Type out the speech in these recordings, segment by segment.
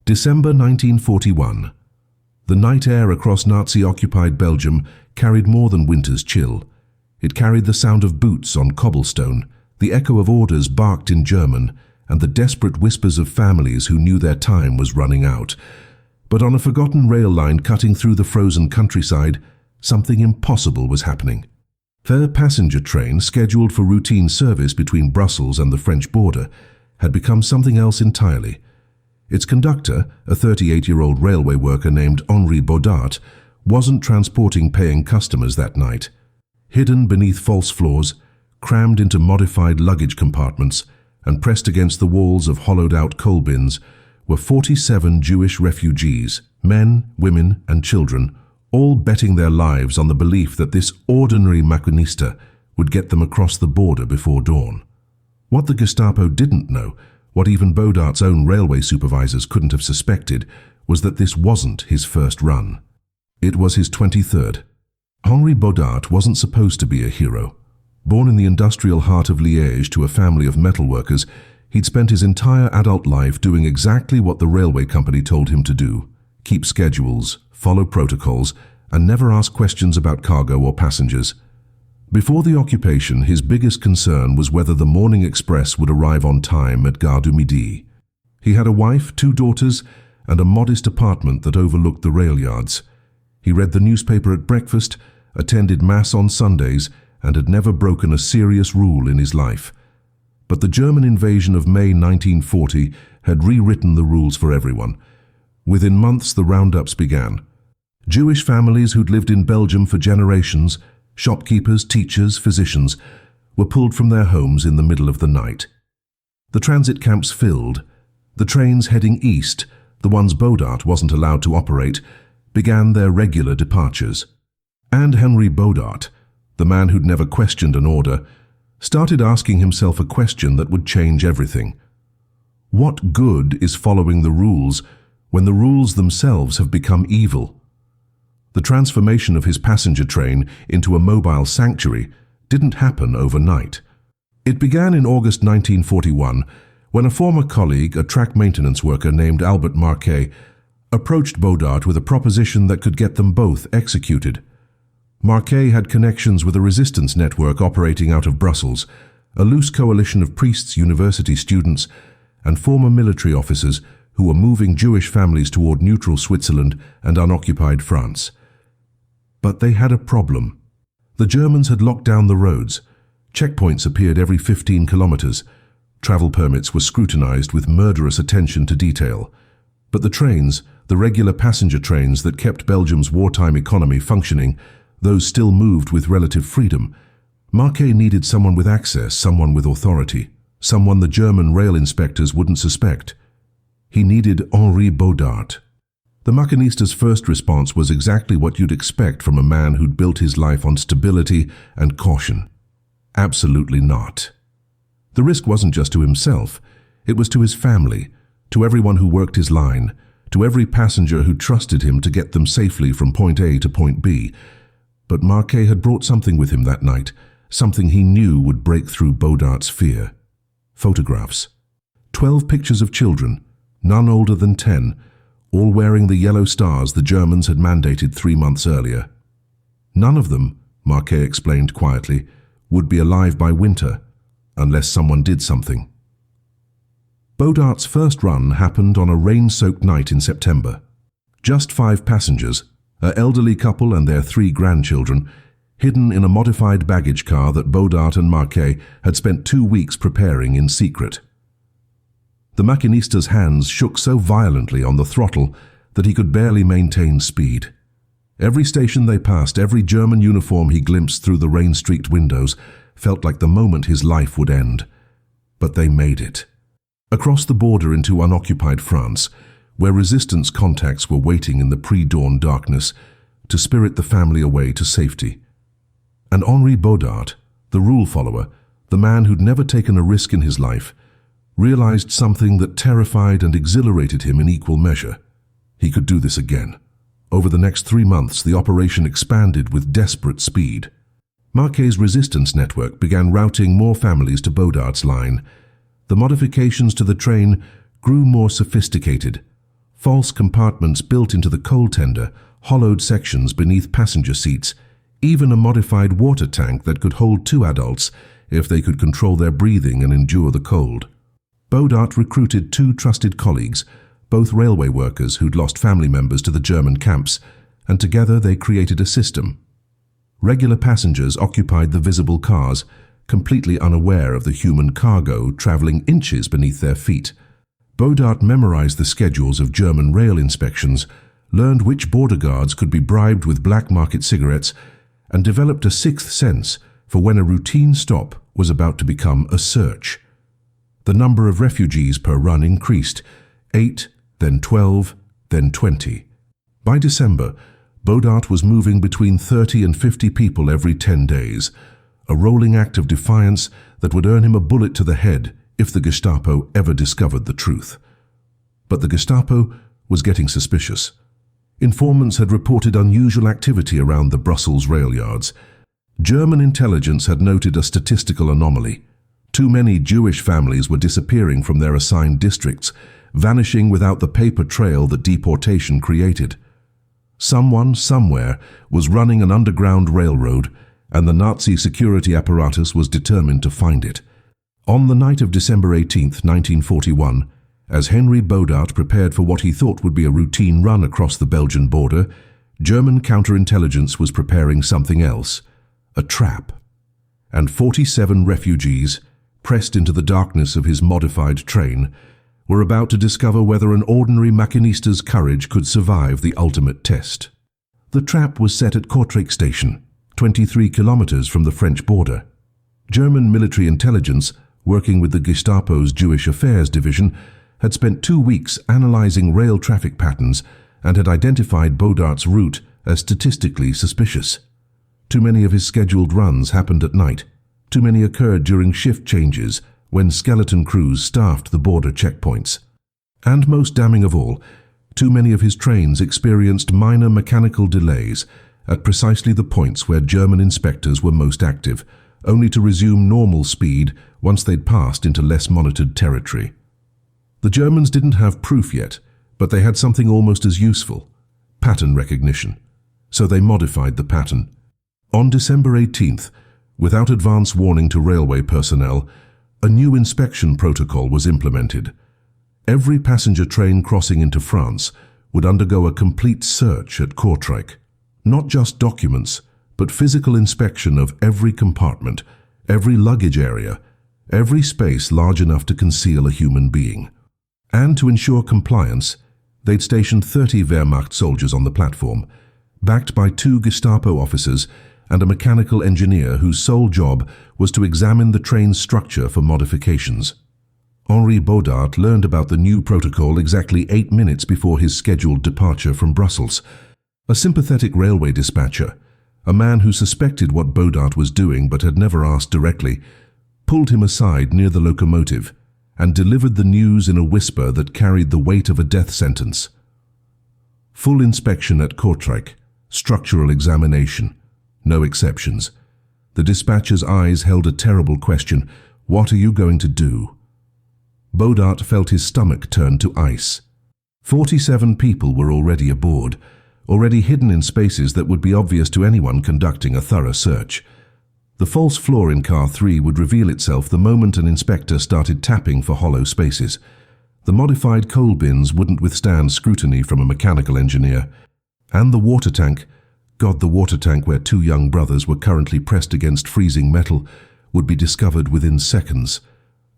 December 1941. The night air across Nazi-occupied Belgium carried more than winter's chill. It carried the sound of boots on cobblestone, the echo of orders barked in German, and the desperate whispers of families who knew their time was running out. But on a forgotten rail line cutting through the frozen countryside, something impossible was happening. Their passenger train, scheduled for routine service between Brussels and the French border, had become something else entirely. Its conductor, a 38-year-old railway worker named Henri Bodart, wasn't transporting paying customers that night. Hidden beneath false floors, crammed into modified luggage compartments, and pressed against the walls of hollowed-out coal bins, were 47 Jewish refugees, men, women, and children, all betting their lives on the belief that this ordinary maquinista would get them across the border before dawn. What the Gestapo didn't know, what even Bodart's own railway supervisors couldn't have suspected, was that this wasn't his first run. It was his 23rd. Henri Bodart wasn't supposed to be a hero. Born in the industrial heart of Liège to a family of metalworkers, he'd spent his entire adult life doing exactly what the railway company told him to do: keep schedules, follow protocols, and never ask questions about cargo or passengers. Before the occupation, his biggest concern was whether the morning express would arrive on time at Gare du Midi. He had a wife, 2 daughters, and a modest apartment that overlooked the rail yards. He read the newspaper at breakfast, attended Mass on Sundays, and had never broken a serious rule in his life. But the German invasion of May 1940 had rewritten the rules for everyone. Within months, the roundups began. Jewish families who'd lived in Belgium for generations, shopkeepers, teachers, physicians, were pulled from their homes in the middle of the night. The transit camps filled. The trains heading east, the ones Bodart wasn't allowed to operate, began their regular departures. And Henri Bodart, the man who'd never questioned an order, started asking himself a question that would change everything. What good is following the rules when the rules themselves have become evil? The transformation of his passenger train into a mobile sanctuary didn't happen overnight. It began in August 1941 when a former colleague, a track maintenance worker named Albert Marquet, approached Bodart with a proposition that could get them both executed. Marquet had connections with a resistance network operating out of Brussels, a loose coalition of priests, university students, and former military officers who were moving Jewish families toward neutral Switzerland and unoccupied France. But they had a problem. The Germans had locked down the roads. Checkpoints appeared every 15 kilometers. Travel permits were scrutinized with murderous attention to detail. But the trains, the regular passenger trains that kept Belgium's wartime economy functioning, those still moved with relative freedom. Marquet needed someone with access, someone with authority, someone the German rail inspectors wouldn't suspect. He needed Henri Bodart. The Maquinista's first response was exactly what you'd expect from a man who'd built his life on stability and caution. Absolutely not. The risk wasn't just to himself, it was to his family, to everyone who worked his line, to every passenger who trusted him to get them safely from point A to point B. But Marquet had brought something with him that night, something he knew would break through Bodart's fear. Photographs. 12 pictures of children, none older than 10, all wearing the yellow stars the Germans had mandated 3 months earlier. None of them, Marquet explained quietly, would be alive by winter, unless someone did something. Bodart's first run happened on a rain-soaked night in September. Just 5 passengers, an elderly couple and their 3 grandchildren, hidden in a modified baggage car that Bodart and Marquet had spent 2 weeks preparing in secret. The Maquinista's hands shook so violently on the throttle that he could barely maintain speed. Every station they passed, every German uniform he glimpsed through the rain-streaked windows, felt like the moment his life would end. But they made it. Across the border into unoccupied France, where resistance contacts were waiting in the pre-dawn darkness to spirit the family away to safety. And Henri Bodart, the rule follower, the man who'd never taken a risk in his life, realized something that terrified and exhilarated him in equal measure. He could do this again. Over the next 3 months, the operation expanded with desperate speed. Marquet's resistance network began routing more families to Bodart's line. The modifications to the train grew more sophisticated. False compartments built into the coal tender, hollowed sections beneath passenger seats, even a modified water tank that could hold 2 adults if they could control their breathing and endure the cold. Bodart recruited 2 trusted colleagues, both railway workers who'd lost family members to the German camps, and together they created a system. Regular passengers occupied the visible cars, completely unaware of the human cargo traveling inches beneath their feet. Bodart memorized the schedules of German rail inspections, learned which border guards could be bribed with black market cigarettes, and developed a 6th sense for when a routine stop was about to become a search. The number of refugees per run increased, 8, then 12, then 20. By December, Bodart was moving between 30 and 50 people every 10 days, a rolling act of defiance that would earn him a bullet to the head if the Gestapo ever discovered the truth. But the Gestapo was getting suspicious. Informants had reported unusual activity around the Brussels rail yards. German intelligence had noted a statistical anomaly. Too many Jewish families were disappearing from their assigned districts, vanishing without the paper trail that deportation created. Someone, somewhere, was running an underground railroad, and the Nazi security apparatus was determined to find it. On the night of December 18, 1941, as Henri Bodart prepared for what he thought would be a routine run across the Belgian border, German counterintelligence was preparing something else, a trap. And 47 refugees, pressed into the darkness of his modified train, were about to discover whether an ordinary maquinista's courage could survive the ultimate test. The trap was set at Kortrijk station, 23 kilometers from the French border. German military intelligence, working with the Gestapo's Jewish Affairs Division, had spent 2 weeks analyzing rail traffic patterns and had identified Bodart's route as statistically suspicious. Too many of his scheduled runs happened at night. Too many occurred during shift changes when skeleton crews staffed the border checkpoints. And most damning of all, too many of his trains experienced minor mechanical delays at precisely the points where German inspectors were most active, only to resume normal speed once they'd passed into less monitored territory. The Germans didn't have proof yet, but they had something almost as useful: pattern recognition. So they modified the pattern. On December 18th, without advance warning to railway personnel, a new inspection protocol was implemented. Every passenger train crossing into France would undergo a complete search at Kortrijk. Not just documents, but physical inspection of every compartment, every luggage area, every space large enough to conceal a human being. And to ensure compliance, they'd stationed 30 Wehrmacht soldiers on the platform, backed by 2 Gestapo officers and a mechanical engineer whose sole job was to examine the train's structure for modifications. Henri Bodart learned about the new protocol exactly 8 minutes before his scheduled departure from Brussels. A sympathetic railway dispatcher, a man who suspected what Bodart was doing but had never asked directly, pulled him aside near the locomotive and delivered the news in a whisper that carried the weight of a death sentence. Full inspection at Kortrijk, structural examination, no exceptions. The dispatcher's eyes held a terrible question: what are you going to do? Bodart felt his stomach turn to ice. 47 people were already aboard, already hidden in spaces that would be obvious to anyone conducting a thorough search. The false floor in car 3 would reveal itself the moment an inspector started tapping for hollow spaces. The modified coal bins wouldn't withstand scrutiny from a mechanical engineer. And the water tank, God, the water tank where 2 young brothers were currently pressed against freezing metal, would be discovered within seconds.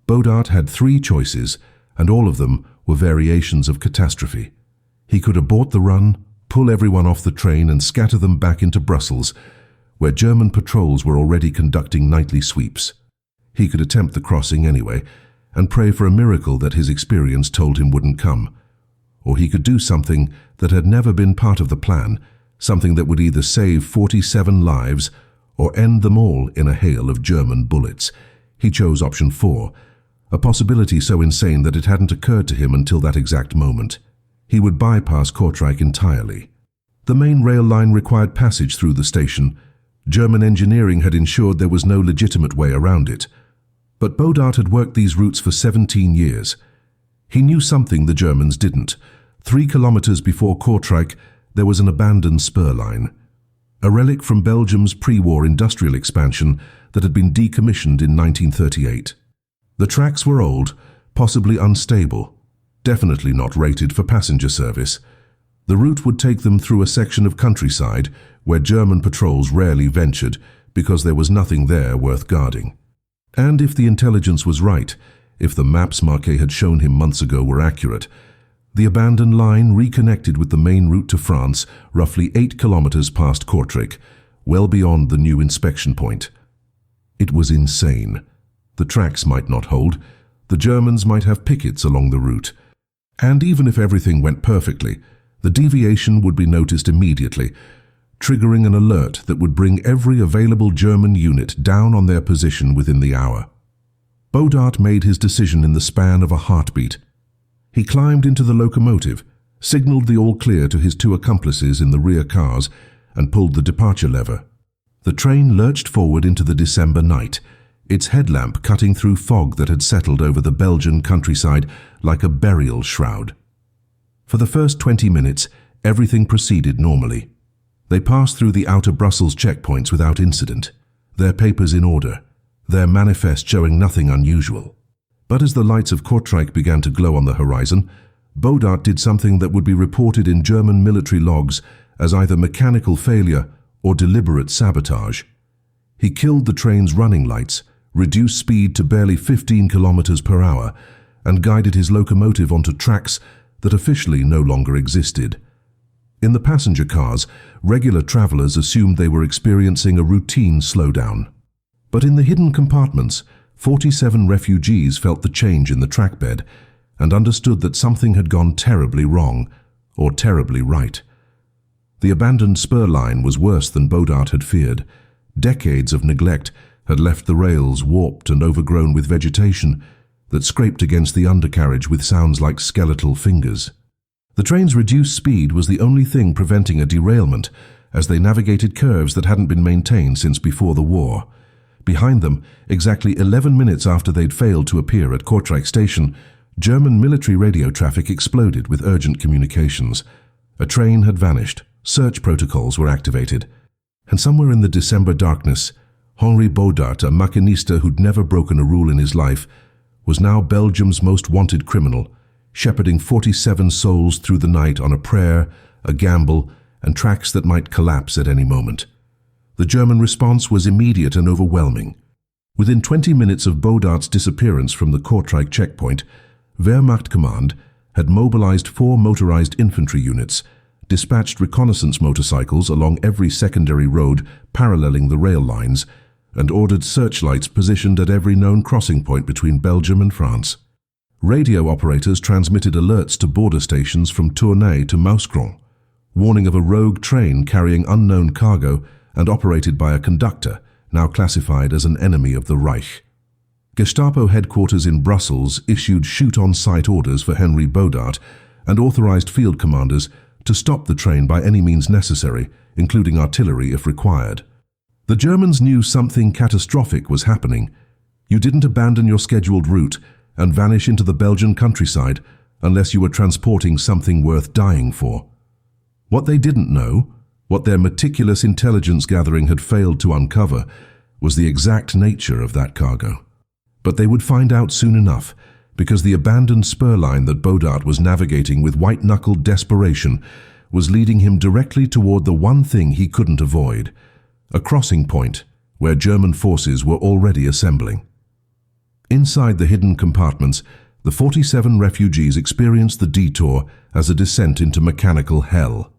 Bodart had 3 choices, and all of them were variations of catastrophe. He could abort the run, pull everyone off the train and scatter them back into Brussels, where German patrols were already conducting nightly sweeps. He could attempt the crossing anyway, and pray for a miracle that his experience told him wouldn't come. Or he could do something that had never been part of the plan, something that would either save 47 lives or end them all in a hail of German bullets. He chose option 4, a possibility so insane that it hadn't occurred to him until that exact moment. He would bypass Kortrijk entirely. The main rail line required passage through the station. German engineering had ensured there was no legitimate way around it. But Bodart had worked these routes for 17 years. He knew something the Germans didn't: 3 kilometers before Kortrijk, there was an abandoned spur line, a relic from Belgium's pre-war industrial expansion that had been decommissioned in 1938. The tracks were old, possibly unstable, definitely not rated for passenger service. The route would take them through a section of countryside where German patrols rarely ventured because there was nothing there worth guarding. And if the intelligence was right, if the maps Marquet had shown him months ago were accurate, the abandoned line reconnected with the main route to France roughly 8 kilometers past Kortrijk, well beyond the new inspection point. It was insane. The tracks might not hold, the Germans might have pickets along the route. And even if everything went perfectly, the deviation would be noticed immediately, triggering an alert that would bring every available German unit down on their position within the hour. Bodart made his decision in the span of a heartbeat. He climbed into the locomotive, signaled the all-clear to his 2 accomplices in the rear cars, and pulled the departure lever. The train lurched forward into the December night, its headlamp cutting through fog that had settled over the Belgian countryside like a burial shroud. For the first 20 minutes, everything proceeded normally. They passed through the outer Brussels checkpoints without incident, their papers in order, their manifest showing nothing unusual. But as the lights of Kortrijk began to glow on the horizon, Bodart did something that would be reported in German military logs as either mechanical failure or deliberate sabotage. He killed the train's running lights, reduced speed to barely 15 kilometers per hour, and guided his locomotive onto tracks that officially no longer existed. In the passenger cars, regular travelers assumed they were experiencing a routine slowdown. But in the hidden compartments, 47 refugees felt the change in the trackbed and understood that something had gone terribly wrong, or terribly right. The abandoned spur line was worse than Bodart had feared. Decades of neglect had left the rails warped and overgrown with vegetation that scraped against the undercarriage with sounds like skeletal fingers. The train's reduced speed was the only thing preventing a derailment as they navigated curves that hadn't been maintained since before the war. Behind them, exactly 11 minutes after they'd failed to appear at Kortrijk station, German military radio traffic exploded with urgent communications. A train had vanished, search protocols were activated, and somewhere in the December darkness, Henri Bodart, a maquinista who'd never broken a rule in his life, was now Belgium's most wanted criminal, shepherding 47 souls through the night on a prayer, a gamble, and tracks that might collapse at any moment. The German response was immediate and overwhelming. Within 20 minutes of Bodart's disappearance from the Kortrijk checkpoint, Wehrmacht command had mobilized 4 motorized infantry units, dispatched reconnaissance motorcycles along every secondary road paralleling the rail lines, and ordered searchlights positioned at every known crossing point between Belgium and France. Radio operators transmitted alerts to border stations from Tournai to Mouscron, warning of a rogue train carrying unknown cargo and operated by a conductor, now classified as an enemy of the Reich. Gestapo headquarters in Brussels issued shoot-on-sight orders for Henri Bodart and authorized field commanders to stop the train by any means necessary, including artillery if required. The Germans knew something catastrophic was happening. You didn't abandon your scheduled route and vanish into the Belgian countryside unless you were transporting something worth dying for. What they didn't know, what their meticulous intelligence gathering had failed to uncover, was the exact nature of that cargo. But they would find out soon enough, because the abandoned spur line that Bodart was navigating with white-knuckled desperation was leading him directly toward the one thing he couldn't avoid, a crossing point where German forces were already assembling. Inside the hidden compartments, the 47 refugees experienced the detour as a descent into mechanical hell.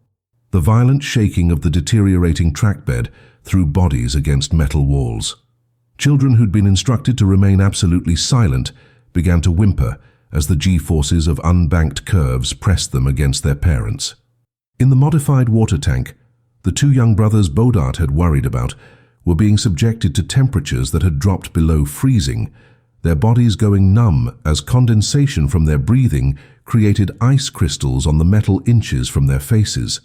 The violent shaking of the deteriorating trackbed threw bodies against metal walls. Children who'd been instructed to remain absolutely silent began to whimper as the G-forces of unbanked curves pressed them against their parents. In the modified water tank, the 2 young brothers Bodart had worried about were being subjected to temperatures that had dropped below freezing, their bodies going numb as condensation from their breathing created ice crystals on the metal inches from their faces.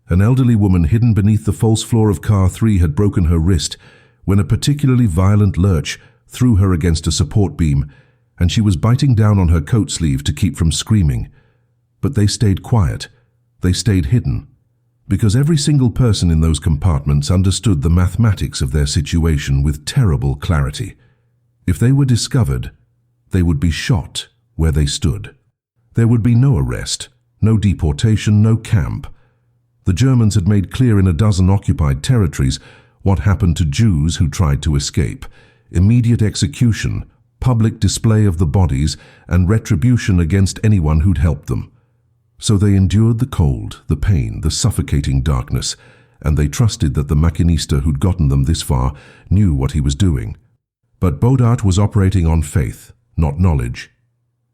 An elderly woman hidden beneath the false floor of car 3 had broken her wrist when a particularly violent lurch threw her against a support beam, and she was biting down on her coat sleeve to keep from screaming. But they stayed quiet. They stayed hidden. Because every single person in those compartments understood the mathematics of their situation with terrible clarity. If they were discovered, they would be shot where they stood. There would be no arrest, no deportation, no camp. The Germans had made clear in a dozen occupied territories what happened to Jews who tried to escape: immediate execution, public display of the bodies, and retribution against anyone who'd helped them. So they endured the cold, the pain, the suffocating darkness, and they trusted that the maquinista who'd gotten them this far knew what he was doing. But Bodart was operating on faith, not knowledge.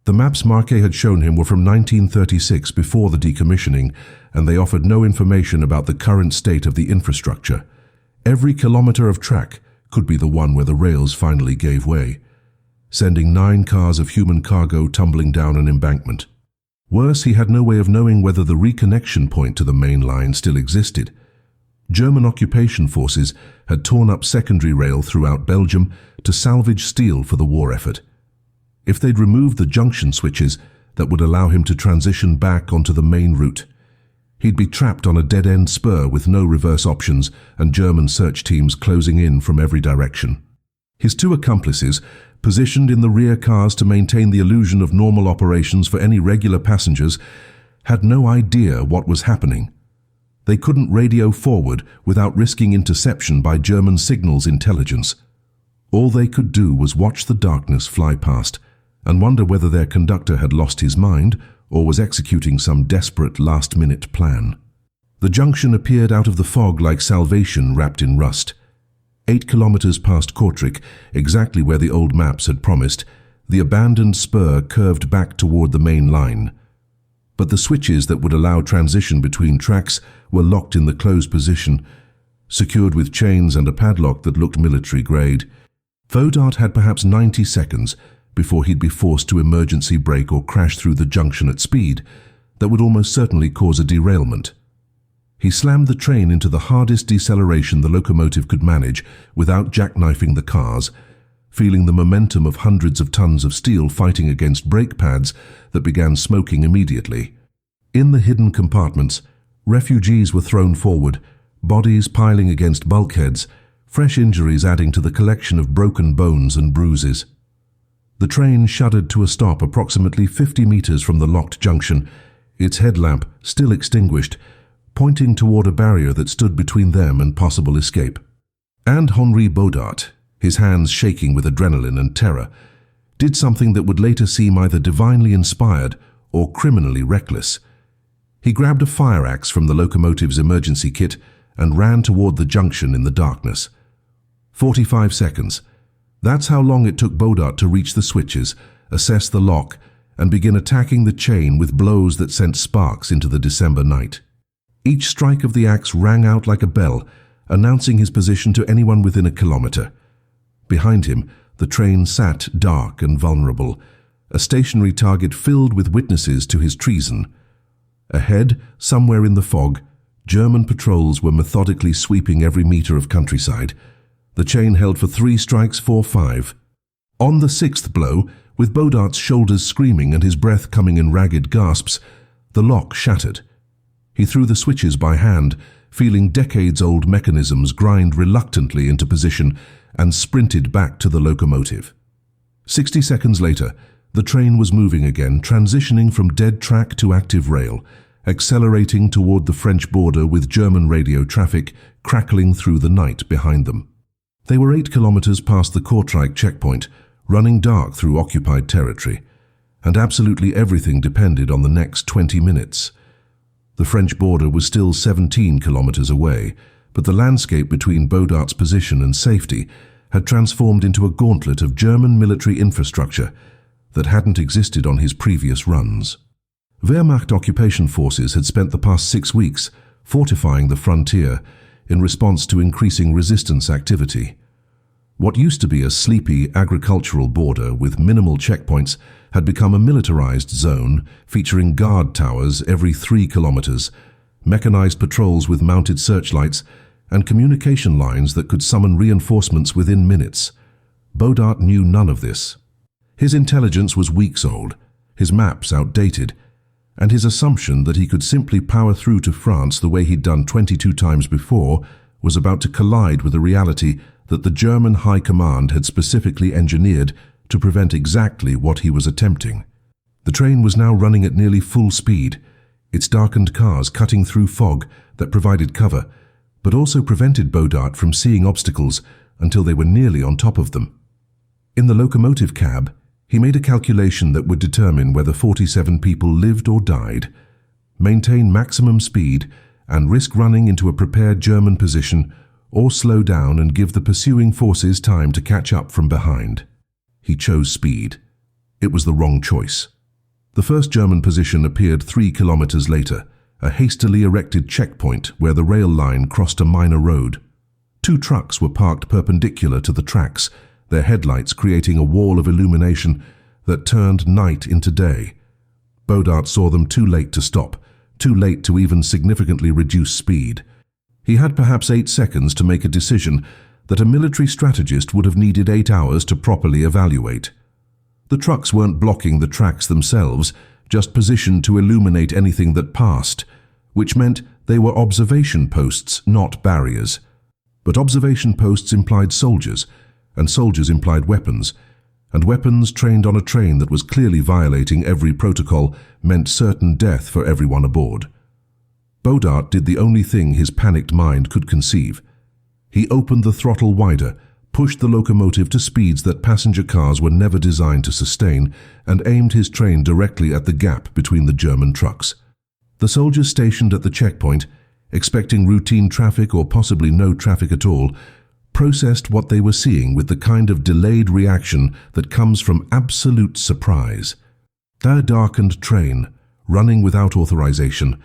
The maps Marquet had shown him were from 1936, before the decommissioning, and they offered no information about the current state of the infrastructure. Every kilometer of track could be the one where the rails finally gave way, sending 9 cars of human cargo tumbling down an embankment. Worse, he had no way of knowing whether the reconnection point to the main line still existed. German occupation forces had torn up secondary rail throughout Belgium to salvage steel for the war effort. If they'd removed the junction switches that would allow him to transition back onto the main route, he'd be trapped on a dead-end spur with no reverse options and German search teams closing in from every direction. His 2 accomplices, positioned in the rear cars to maintain the illusion of normal operations for any regular passengers, had no idea what was happening. They couldn't radio forward without risking interception by German signals intelligence. All they could do was watch the darkness fly past and wonder whether their conductor had lost his mind or was executing some desperate last-minute plan. The junction appeared out of the fog like salvation wrapped in rust. 8 kilometers past Kortrijk, exactly where the old maps had promised, the abandoned spur curved back toward the main line. But the switches that would allow transition between tracks were locked in the closed position, secured with chains and a padlock that looked military-grade. Bodart had perhaps 90 seconds before he'd be forced to emergency brake or crash through the junction at speed that would almost certainly cause a derailment. He slammed the train into the hardest deceleration the locomotive could manage without jackknifing the cars, feeling the momentum of hundreds of tons of steel fighting against brake pads that began smoking immediately. In the hidden compartments, refugees were thrown forward, bodies piling against bulkheads, fresh injuries adding to the collection of broken bones and bruises. The train shuddered to a stop approximately 50 meters from the locked junction, its headlamp still extinguished, pointing toward a barrier that stood between them and possible escape. And Henri Bodart, his hands shaking with adrenaline and terror, did something that would later seem either divinely inspired or criminally reckless. He grabbed a fire axe from the locomotive's emergency kit and ran toward the junction in the darkness. 45 seconds. That's how long it took Bodart to reach the switches, assess the lock, and begin attacking the chain with blows that sent sparks into the December night. Each strike of the axe rang out like a bell, announcing his position to anyone within a kilometer. Behind him, the train sat dark and vulnerable, a stationary target filled with witnesses to his treason. Ahead, somewhere in the fog, German patrols were methodically sweeping every meter of countryside. The chain held for 3 strikes, 4-5. On the 6th blow, with Bodart's shoulders screaming and his breath coming in ragged gasps, the lock shattered. He threw the switches by hand, feeling decades-old mechanisms grind reluctantly into position, and sprinted back to the locomotive. 60 seconds later, the train was moving again, transitioning from dead track to active rail, accelerating toward the French border with German radio traffic crackling through the night behind them. They were 8 kilometers past the Kortrijk checkpoint, running dark through occupied territory, and absolutely everything depended on the next 20 minutes. The French border was still 17 kilometers away, but the landscape between Bodart's position and safety had transformed into a gauntlet of German military infrastructure that hadn't existed on his previous runs. Wehrmacht occupation forces had spent the past 6 weeks fortifying the frontier in response to increasing resistance activity. What used to be a sleepy agricultural border with minimal checkpoints had become a militarized zone featuring guard towers every 3 kilometers, mechanized patrols with mounted searchlights, and communication lines that could summon reinforcements within minutes. Bodart knew none of this. His intelligence was weeks old, his maps outdated, and his assumption that he could simply power through to France the way he'd done 22 times before was about to collide with the reality that the German High Command had specifically engineered to prevent exactly what he was attempting. The train was now running at nearly full speed, its darkened cars cutting through fog that provided cover, but also prevented Bodart from seeing obstacles until they were nearly on top of them. In the locomotive cab, he made a calculation that would determine whether 47 people lived or died, maintain maximum speed, and risk running into a prepared German position, or slow down and give the pursuing forces time to catch up from behind. He chose speed. It was the wrong choice. The first German position appeared 3 kilometers later, a hastily erected checkpoint where the rail line crossed a minor road. 2 trucks were parked perpendicular to the tracks, their headlights creating a wall of illumination that turned night into day. Bodart saw them too late to stop, too late to even significantly reduce speed. He had perhaps 8 seconds to make a decision that a military strategist would have needed 8 hours to properly evaluate. The trucks weren't blocking the tracks themselves, just positioned to illuminate anything that passed, which meant they were observation posts, not barriers. But observation posts implied soldiers, and soldiers implied weapons, and weapons trained on a train that was clearly violating every protocol meant certain death for everyone aboard. Bodart did the only thing his panicked mind could conceive. He opened the throttle wider, pushed the locomotive to speeds that passenger cars were never designed to sustain, and aimed his train directly at the gap between the German trucks. The soldiers stationed at the checkpoint, expecting routine traffic or possibly no traffic at all, processed what they were seeing with the kind of delayed reaction that comes from absolute surprise. Their darkened train, running without authorization,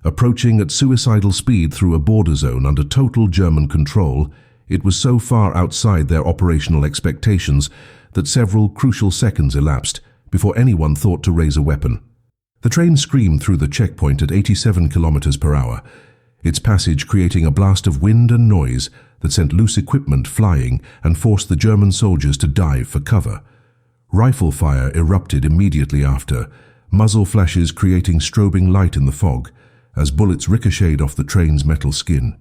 approaching at suicidal speed through a border zone under total German control, it was so far outside their operational expectations that several crucial seconds elapsed before anyone thought to raise a weapon. The train screamed through the checkpoint at 87 kilometers per hour, its passage creating a blast of wind and noise that sent loose equipment flying and forced the German soldiers to dive for cover. Rifle fire erupted immediately after, muzzle flashes creating strobing light in the fog, as bullets ricocheted off the train's metal skin.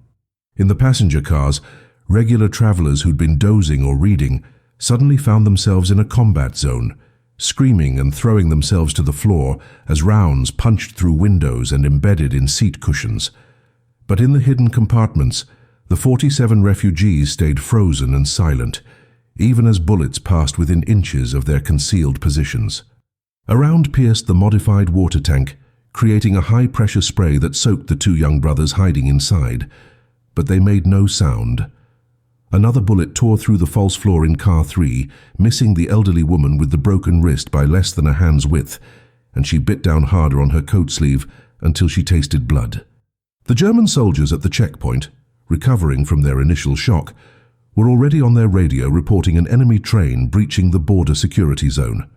In the passenger cars, regular travelers who'd been dozing or reading suddenly found themselves in a combat zone, screaming and throwing themselves to the floor as rounds punched through windows and embedded in seat cushions. But in the hidden compartments, the 47 refugees stayed frozen and silent, even as bullets passed within inches of their concealed positions. A round pierced the modified water tank, creating a high-pressure spray that soaked the 2 young brothers hiding inside, but they made no sound. Another bullet tore through the false floor in car 3, missing the elderly woman with the broken wrist by less than a hand's width, and she bit down harder on her coat sleeve until she tasted blood. The German soldiers at the checkpoint, recovering from their initial shock, were already on their radio reporting an enemy train breaching the border security zone.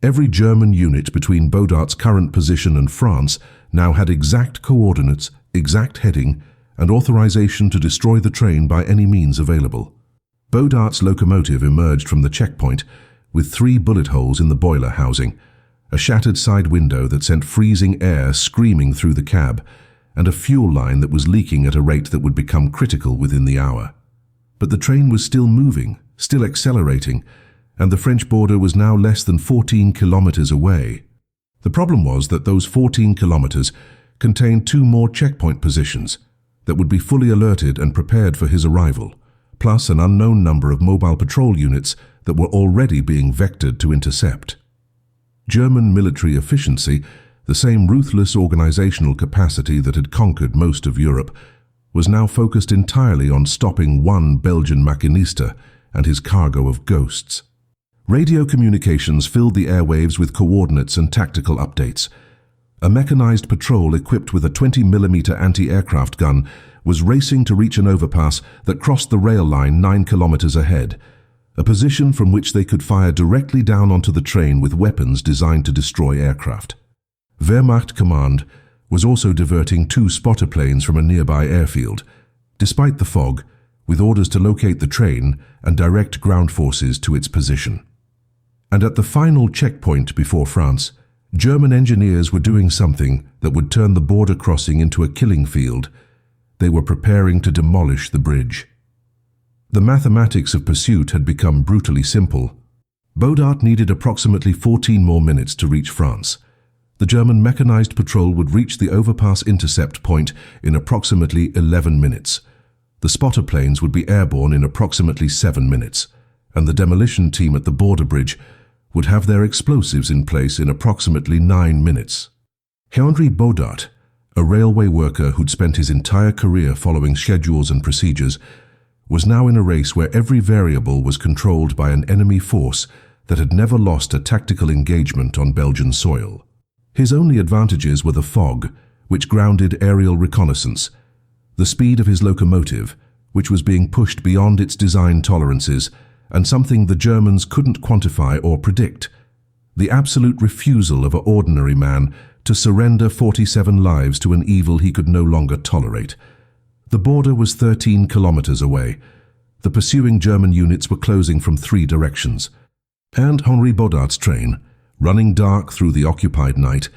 Every German unit between Bodart's current position and France now had exact coordinates, exact heading, and authorization to destroy the train by any means available. Bodart's locomotive emerged from the checkpoint with 3 bullet holes in the boiler housing, a shattered side window that sent freezing air screaming through the cab, and a fuel line that was leaking at a rate that would become critical within the hour. But the train was still moving, still accelerating, and the French border was now less than 14 kilometers away. The problem was that those 14 kilometers contained 2 more checkpoint positions that would be fully alerted and prepared for his arrival, plus an unknown number of mobile patrol units that were already being vectored to intercept. German military efficiency, the same ruthless organizational capacity that had conquered most of Europe, was now focused entirely on stopping one Belgian maquinista and his cargo of ghosts. Radio communications filled the airwaves with coordinates and tactical updates. A mechanized patrol equipped with a 20mm anti-aircraft gun was racing to reach an overpass that crossed the rail line 9 kilometers ahead, a position from which they could fire directly down onto the train with weapons designed to destroy aircraft. Wehrmacht command was also diverting 2 spotter planes from a nearby airfield, despite the fog, with orders to locate the train and direct ground forces to its position. And at the final checkpoint before France, German engineers were doing something that would turn the border crossing into a killing field. They were preparing to demolish the bridge. The mathematics of pursuit had become brutally simple. Bodart needed approximately 14 more minutes to reach France. The German mechanized patrol would reach the overpass intercept point in approximately 11 minutes. The spotter planes would be airborne in approximately 7 minutes, and the demolition team at the border bridge would have their explosives in place in approximately 9 minutes. Henri Bodart, a railway worker who'd spent his entire career following schedules and procedures, was now in a race where every variable was controlled by an enemy force that had never lost a tactical engagement on Belgian soil. His only advantages were the fog, which grounded aerial reconnaissance, the speed of his locomotive, which was being pushed beyond its design tolerances, and something the Germans couldn't quantify or predict: the absolute refusal of an ordinary man to surrender 47 lives to an evil he could no longer tolerate. The border was 13 kilometers away. The pursuing German units were closing from 3 directions. And Henri Bodart's train, running dark through the occupied night,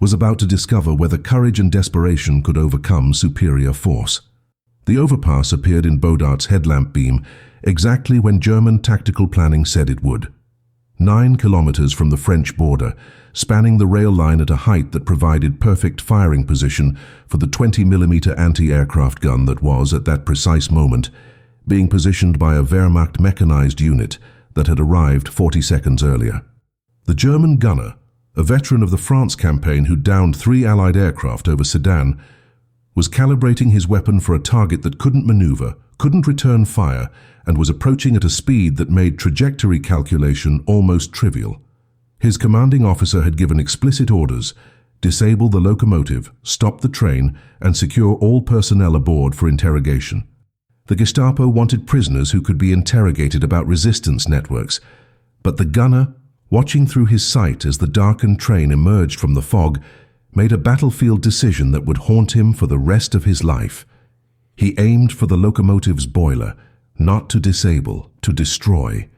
was about to discover whether courage and desperation could overcome superior force. The overpass appeared in Bodart's headlamp beam exactly when German tactical planning said it would. 9 kilometers from the French border, spanning the rail line at a height that provided perfect firing position for the 20mm anti-aircraft gun that was, at that precise moment, being positioned by a Wehrmacht mechanized unit that had arrived 40 seconds earlier. The German gunner, a veteran of the France campaign who downed 3 Allied aircraft over Sedan, was calibrating his weapon for a target that couldn't maneuver, couldn't return fire, and was approaching at a speed that made trajectory calculation almost trivial. His commanding officer had given explicit orders: disable the locomotive, stop the train, and secure all personnel aboard for interrogation. The Gestapo wanted prisoners who could be interrogated about resistance networks, but the gunner, watching through his sight as the darkened train emerged from the fog, made a battlefield decision that would haunt him for the rest of his life. He aimed for the locomotive's boiler, not to disable, to destroy,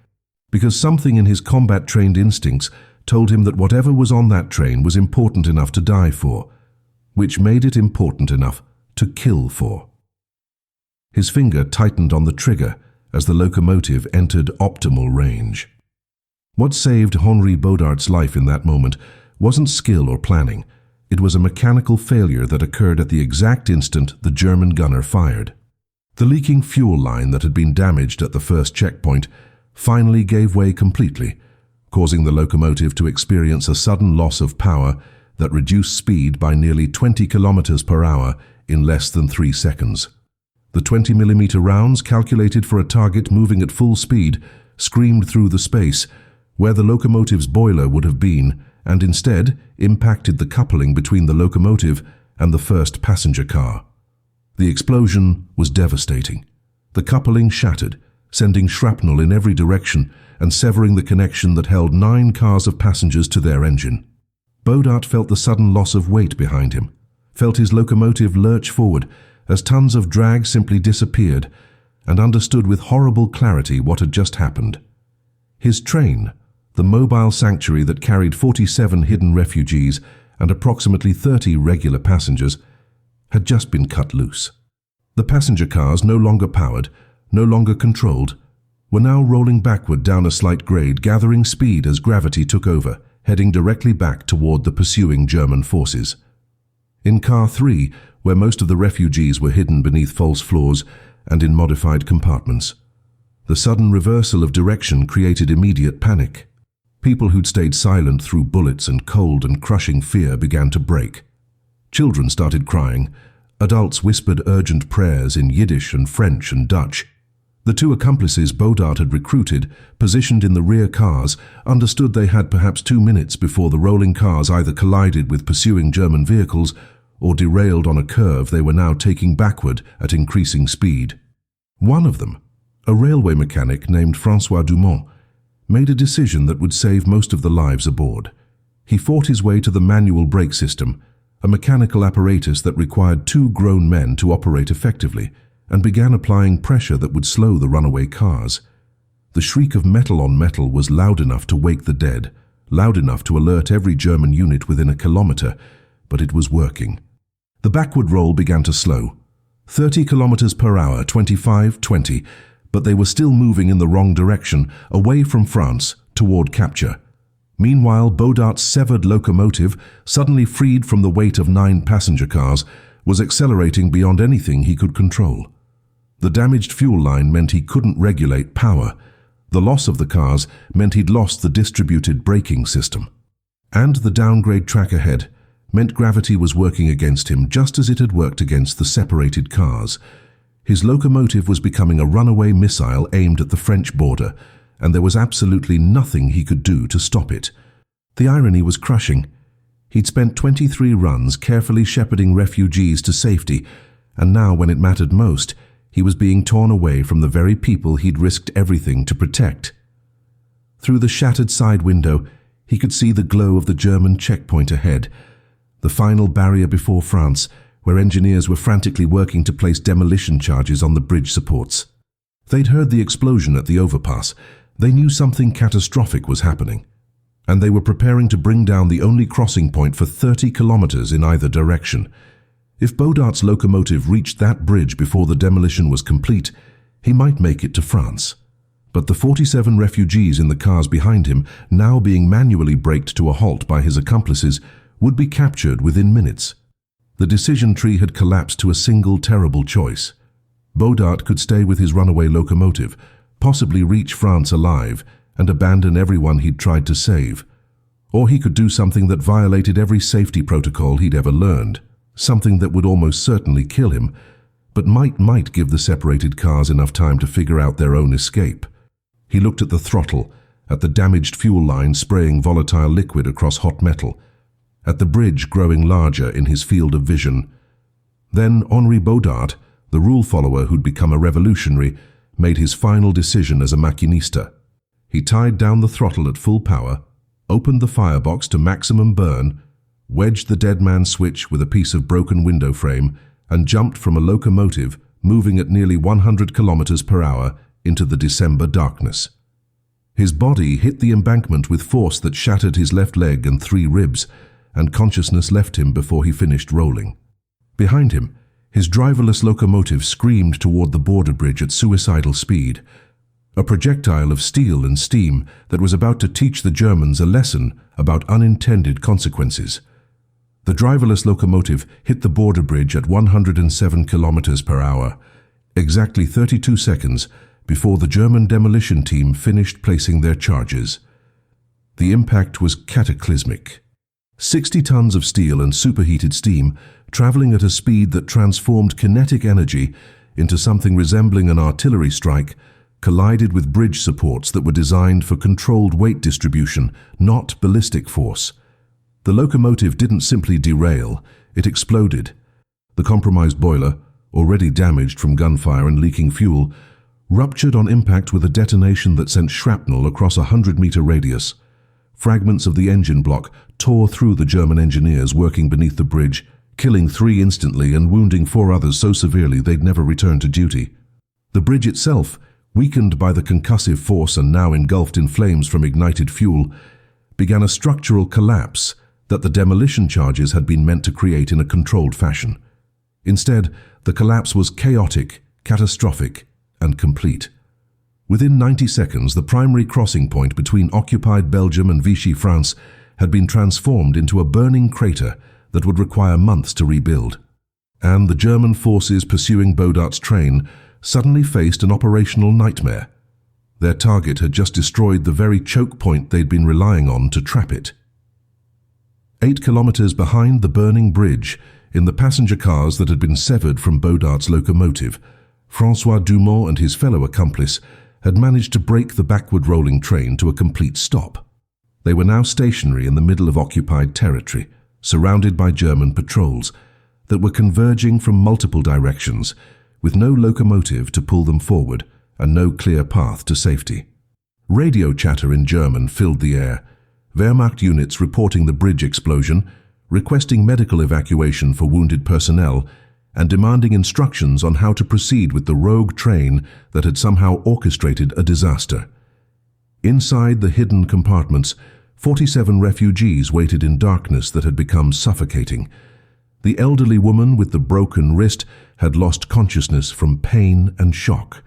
because something in his combat-trained instincts told him that whatever was on that train was important enough to die for, which made it important enough to kill for. His finger tightened on the trigger as the locomotive entered optimal range. What saved Henri Bodart's life in that moment wasn't skill or planning. It was a mechanical failure that occurred at the exact instant the German gunner fired. The leaking fuel line that had been damaged at the first checkpoint finally gave way completely, causing the locomotive to experience a sudden loss of power that reduced speed by nearly 20 kilometers per hour in less than 3 seconds. The 20mm rounds, calculated for a target moving at full speed, screamed through the space where the locomotive's boiler would have been, and instead impacted the coupling between the locomotive and the first passenger car. The explosion was devastating. The coupling shattered, sending shrapnel in every direction and severing the connection that held 9 cars of passengers to their engine. Bodart felt the sudden loss of weight behind him, felt his locomotive lurch forward as tons of drag simply disappeared, and understood with horrible clarity what had just happened. His train, the mobile sanctuary that carried 47 hidden refugees and approximately 30 regular passengers, had just been cut loose. The passenger cars, no longer powered, no longer controlled, were now rolling backward down a slight grade, gathering speed as gravity took over, heading directly back toward the pursuing German forces. In Car 3, where most of the refugees were hidden beneath false floors and in modified compartments, the sudden reversal of direction created immediate panic. People who'd stayed silent through bullets and cold and crushing fear began to break. Children started crying. Adults whispered urgent prayers in Yiddish and French and Dutch. The 2 accomplices Bodart had recruited, positioned in the rear cars, understood they had perhaps 2 minutes before the rolling cars either collided with pursuing German vehicles or derailed on a curve they were now taking backward at increasing speed. One of them, a railway mechanic named François Dumont, made a decision that would save most of the lives aboard. He fought his way to the manual brake system, a mechanical apparatus that required 2 grown men to operate effectively, and began applying pressure that would slow the runaway cars. The shriek of metal on metal was loud enough to wake the dead, loud enough to alert every German unit within a kilometer, but it was working. The backward roll began to slow. 30 kilometers per hour, 25, 20, but they were still moving in the wrong direction, away from France, toward capture. Meanwhile, Bodart's severed locomotive, suddenly freed from the weight of 9 passenger cars, was accelerating beyond anything he could control. The damaged fuel line meant he couldn't regulate power. The loss of the cars meant he'd lost the distributed braking system. And the downgrade track ahead meant gravity was working against him just as it had worked against the separated cars. His locomotive was becoming a runaway missile aimed at the French border, and there was absolutely nothing he could do to stop it. The irony was crushing. He'd spent 23 runs carefully shepherding refugees to safety, and now when it mattered most, he was being torn away from the very people he'd risked everything to protect. Through the shattered side window, he could see the glow of the German checkpoint ahead, the final barrier before France, where engineers were frantically working to place demolition charges on the bridge supports. They'd heard the explosion at the overpass. They knew something catastrophic was happening, and they were preparing to bring down the only crossing point for 30 kilometers in either direction. If Bodart's locomotive reached that bridge before the demolition was complete, he might make it to France. But the 47 refugees in the cars behind him, now being manually braked to a halt by his accomplices, would be captured within minutes. The decision tree had collapsed to a single terrible choice. Bodart could stay with his runaway locomotive, possibly reach France alive, and abandon everyone he'd tried to save. Or he could do something that violated every safety protocol he'd ever learned, something that would almost certainly kill him, but might give the separated cars enough time to figure out their own escape. He looked at the throttle, at the damaged fuel line spraying volatile liquid across hot metal, at the bridge growing larger in his field of vision. Then Henri Bodart, the rule follower who'd become a revolutionary, made his final decision as a maquinista. He tied down the throttle at full power, opened the firebox to maximum burn, wedged the dead man switch with a piece of broken window frame, and jumped from a locomotive moving at nearly 100 kilometers per hour into the December darkness. His body hit the embankment with force that shattered his left leg and 3 ribs, and consciousness left him before he finished rolling. Behind him, his driverless locomotive screamed toward the border bridge at suicidal speed, a projectile of steel and steam that was about to teach the Germans a lesson about unintended consequences. The driverless locomotive hit the border bridge at 107 kilometers per hour, exactly 32 seconds before the German demolition team finished placing their charges. The impact was cataclysmic. 60 tons of steel and superheated steam, traveling at a speed that transformed kinetic energy into something resembling an artillery strike, collided with bridge supports that were designed for controlled weight distribution, not ballistic force. The locomotive didn't simply derail, it exploded. The compromised boiler, already damaged from gunfire and leaking fuel, ruptured on impact with a detonation that sent shrapnel across a 100-meter radius. Fragments of the engine block tore through the German engineers working beneath the bridge, killing 3 instantly and wounding 4 others so severely they'd never return to duty. The bridge itself, weakened by the concussive force and now engulfed in flames from ignited fuel, began a structural collapse that the demolition charges had been meant to create in a controlled fashion. Instead, the collapse was chaotic, catastrophic, and complete. Within 90 seconds, the primary crossing point between occupied Belgium and Vichy France had been transformed into a burning crater that would require months to rebuild. And the German forces pursuing Bodart's train suddenly faced an operational nightmare. Their target had just destroyed the very choke point they'd been relying on to trap it. 8 kilometers behind the burning bridge, in the passenger cars that had been severed from Bodart's locomotive, François Dumont and his fellow accomplice had managed to brake the backward-rolling train to a complete stop. They were now stationary in the middle of occupied territory, surrounded by German patrols that were converging from multiple directions, with no locomotive to pull them forward and no clear path to safety. Radio chatter in German filled the air, Wehrmacht units reporting the bridge explosion, requesting medical evacuation for wounded personnel, and demanding instructions on how to proceed with the rogue train that had somehow orchestrated a disaster. Inside the hidden compartments, 47 refugees waited in darkness that had become suffocating. The elderly woman with the broken wrist had lost consciousness from pain and shock.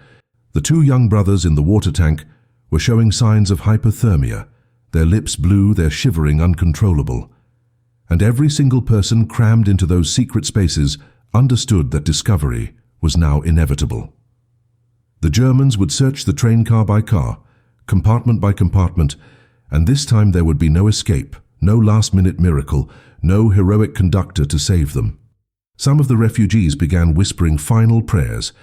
The two young brothers in the water tank were showing signs of hypothermia, their lips blue, their shivering uncontrollable. And every single person crammed into those secret spaces understood that discovery was now inevitable. The Germans would search the train car by car, compartment by compartment, and this time there would be no escape, no last-minute miracle, no heroic conductor to save them. Some of the refugees began whispering final prayers.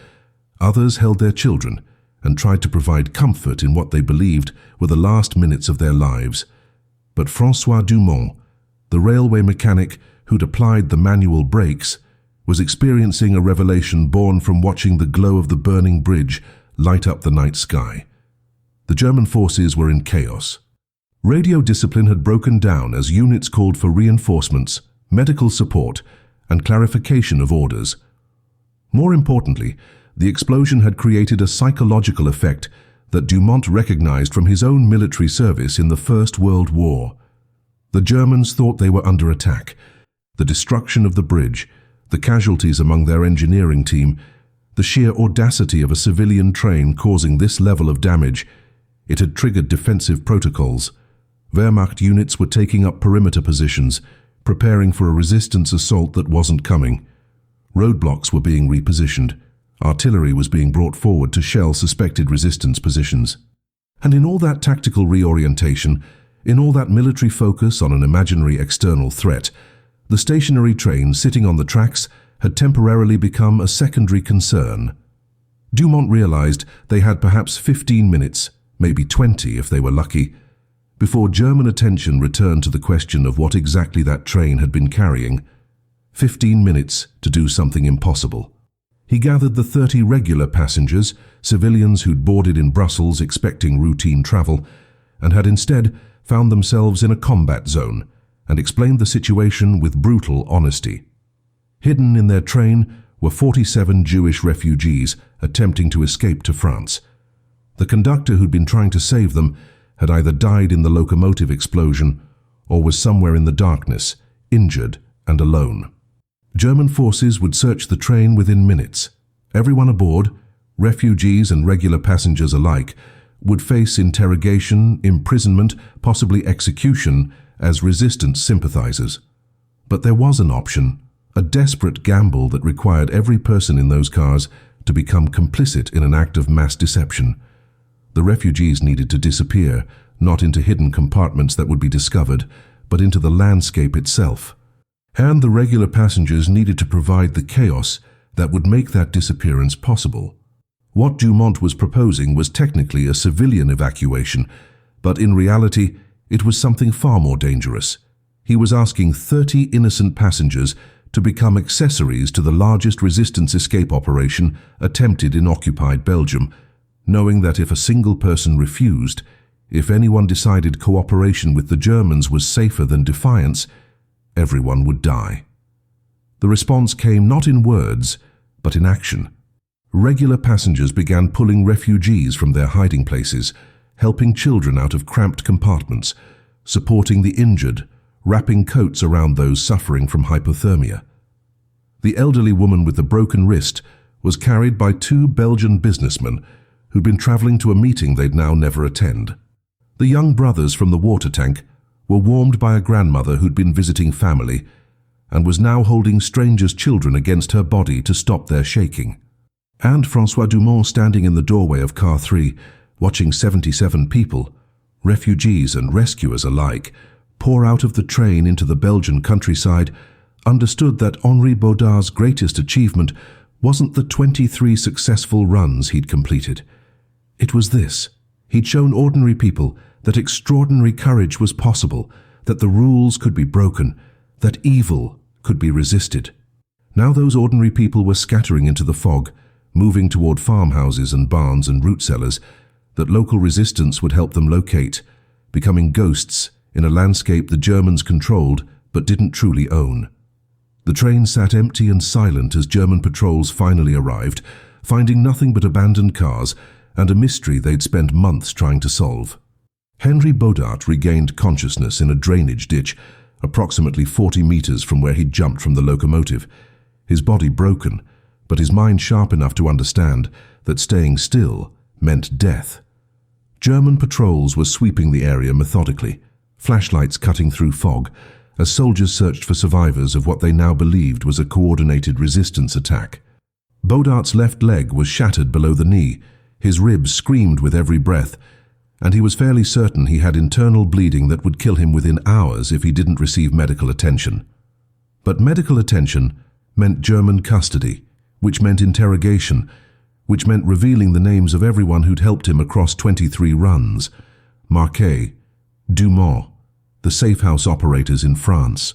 Others held their children and tried to provide comfort in what they believed were the last minutes of their lives. But François Dumont, the railway mechanic who'd applied the manual brakes, was experiencing a revelation born from watching the glow of the burning bridge light up the night sky. The German forces were in chaos. Radio discipline had broken down as units called for reinforcements, medical support, and clarification of orders. More importantly, the explosion had created a psychological effect that Dumont recognized from his own military service in the First World War. The Germans thought they were under attack. The destruction of the bridge, the casualties among their engineering team, the sheer audacity of a civilian train causing this level of damage, it had triggered defensive protocols. Wehrmacht units were taking up perimeter positions, preparing for a resistance assault that wasn't coming. Roadblocks were being repositioned. Artillery was being brought forward to shell suspected resistance positions. And in all that tactical reorientation, in all that military focus on an imaginary external threat, the stationary train sitting on the tracks had temporarily become a secondary concern. Dumont realized they had perhaps 15 minutes, maybe 20 if they were lucky, before German attention returned to the question of what exactly that train had been carrying. 15 minutes to do something impossible. He gathered the 30 regular passengers, civilians who'd boarded in Brussels expecting routine travel, and had instead found themselves in a combat zone, and explained the situation with brutal honesty. Hidden in their train were 47 Jewish refugees attempting to escape to France. The conductor who'd been trying to save them had either died in the locomotive explosion or was somewhere in the darkness, injured and alone. German forces would search the train within minutes. Everyone aboard, refugees and regular passengers alike, would face interrogation, imprisonment, possibly execution as resistance sympathizers. But there was an option, a desperate gamble that required every person in those cars to become complicit in an act of mass deception. The refugees needed to disappear, not into hidden compartments that would be discovered, but into the landscape itself. And the regular passengers needed to provide the chaos that would make that disappearance possible. What Dumont was proposing was technically a civilian evacuation, but in reality, it was something far more dangerous. He was asking 30 innocent passengers to become accessories to the largest resistance escape operation attempted in occupied Belgium, knowing that if a single person refused, if anyone decided cooperation with the Germans was safer than defiance, everyone would die. The response came not in words, but in action. Regular passengers began pulling refugees from their hiding places, helping children out of cramped compartments, supporting the injured, wrapping coats around those suffering from hypothermia. The elderly woman with the broken wrist was carried by two Belgian businessmen who'd been traveling to a meeting they'd now never attend. The young brothers from the water tank were warmed by a grandmother who'd been visiting family and was now holding strangers' children against her body to stop their shaking. And François Dumont standing in the doorway of car 3, watching 77 people, refugees and rescuers alike, pour out of the train into the Belgian countryside, understood that Henri Bodart's greatest achievement wasn't the 23 successful runs he'd completed. It was this. He'd shown ordinary people that extraordinary courage was possible, that the rules could be broken, that evil could be resisted. Now those ordinary people were scattering into the fog, moving toward farmhouses and barns and root cellars that local resistance would help them locate, becoming ghosts in a landscape the Germans controlled but didn't truly own. The train sat empty and silent as German patrols finally arrived, finding nothing but abandoned cars and a mystery they'd spent months trying to solve. Henri Bodart regained consciousness in a drainage ditch, approximately 40 meters from where he'd jumped from the locomotive. His body broken, but his mind sharp enough to understand that staying still meant death. German patrols were sweeping the area methodically, flashlights cutting through fog, as soldiers searched for survivors of what they now believed was a coordinated resistance attack. Bodart's left leg was shattered below the knee, his ribs screamed with every breath, and he was fairly certain he had internal bleeding that would kill him within hours if he didn't receive medical attention. But medical attention meant German custody, which meant interrogation, which meant revealing the names of everyone who'd helped him across 23 runs. Marquet, Dumont, the safe house operators in France,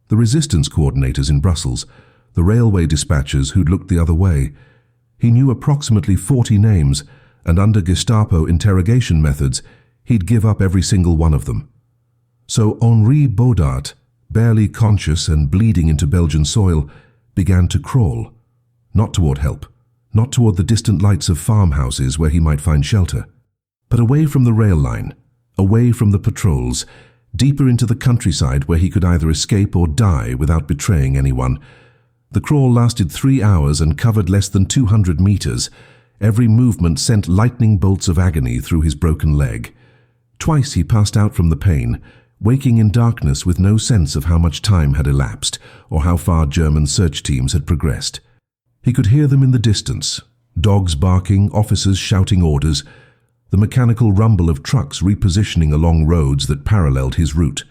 the resistance coordinators in Brussels, the railway dispatchers who'd looked the other way. He knew approximately 40 names, and under Gestapo interrogation methods, he'd give up every single one of them. So Henri Bodart, barely conscious and bleeding into Belgian soil, began to crawl, not toward help, not toward the distant lights of farmhouses where he might find shelter, but away from the rail line, away from the patrols, deeper into the countryside where he could either escape or die without betraying anyone. The crawl lasted 3 hours and covered less than 200 meters. Every movement sent lightning bolts of agony through his broken leg. Twice he passed out from the pain, waking in darkness with no sense of how much time had elapsed or how far German search teams had progressed. He could hear them in the distance, dogs barking, officers shouting orders, the mechanical rumble of trucks repositioning along roads that paralleled his route.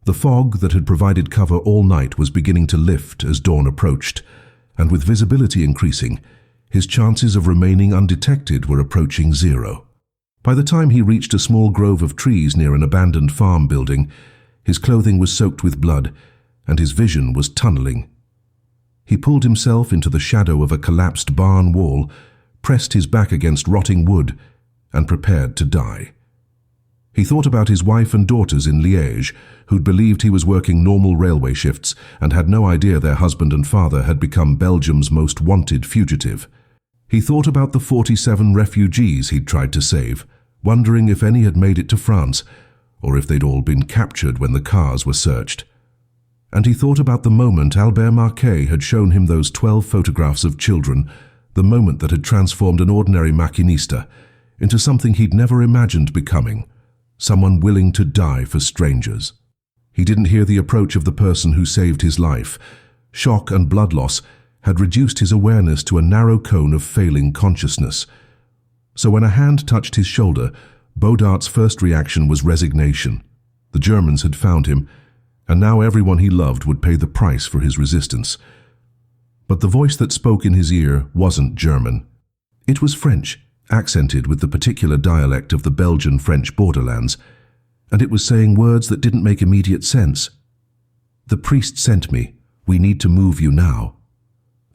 The fog that had provided cover all night was beginning to lift as dawn approached, and with visibility increasing, his chances of remaining undetected were approaching zero. By the time he reached a small grove of trees near an abandoned farm building, his clothing was soaked with blood, and his vision was tunneling. He pulled himself into the shadow of a collapsed barn wall, pressed his back against rotting wood, and prepared to die. He thought about his wife and daughters in Liège, who'd believed he was working normal railway shifts and had no idea their husband and father had become Belgium's most wanted fugitive. He thought about the 47 refugees he'd tried to save, wondering if any had made it to France, or if they'd all been captured when the cars were searched. And he thought about the moment Albert Marquet had shown him those 12 photographs of children, the moment that had transformed an ordinary maquinista into something he'd never imagined becoming, someone willing to die for strangers. He didn't hear the approach of the person who saved his life. Shock and blood loss had reduced his awareness to a narrow cone of failing consciousness. So when a hand touched his shoulder, Bodart's first reaction was resignation. The Germans had found him, and now everyone he loved would pay the price for his resistance. But the voice that spoke in his ear wasn't German. It was French, accented with the particular dialect of the Belgian French borderlands, and it was saying words that didn't make immediate sense. "The priest sent me. We need to move you now."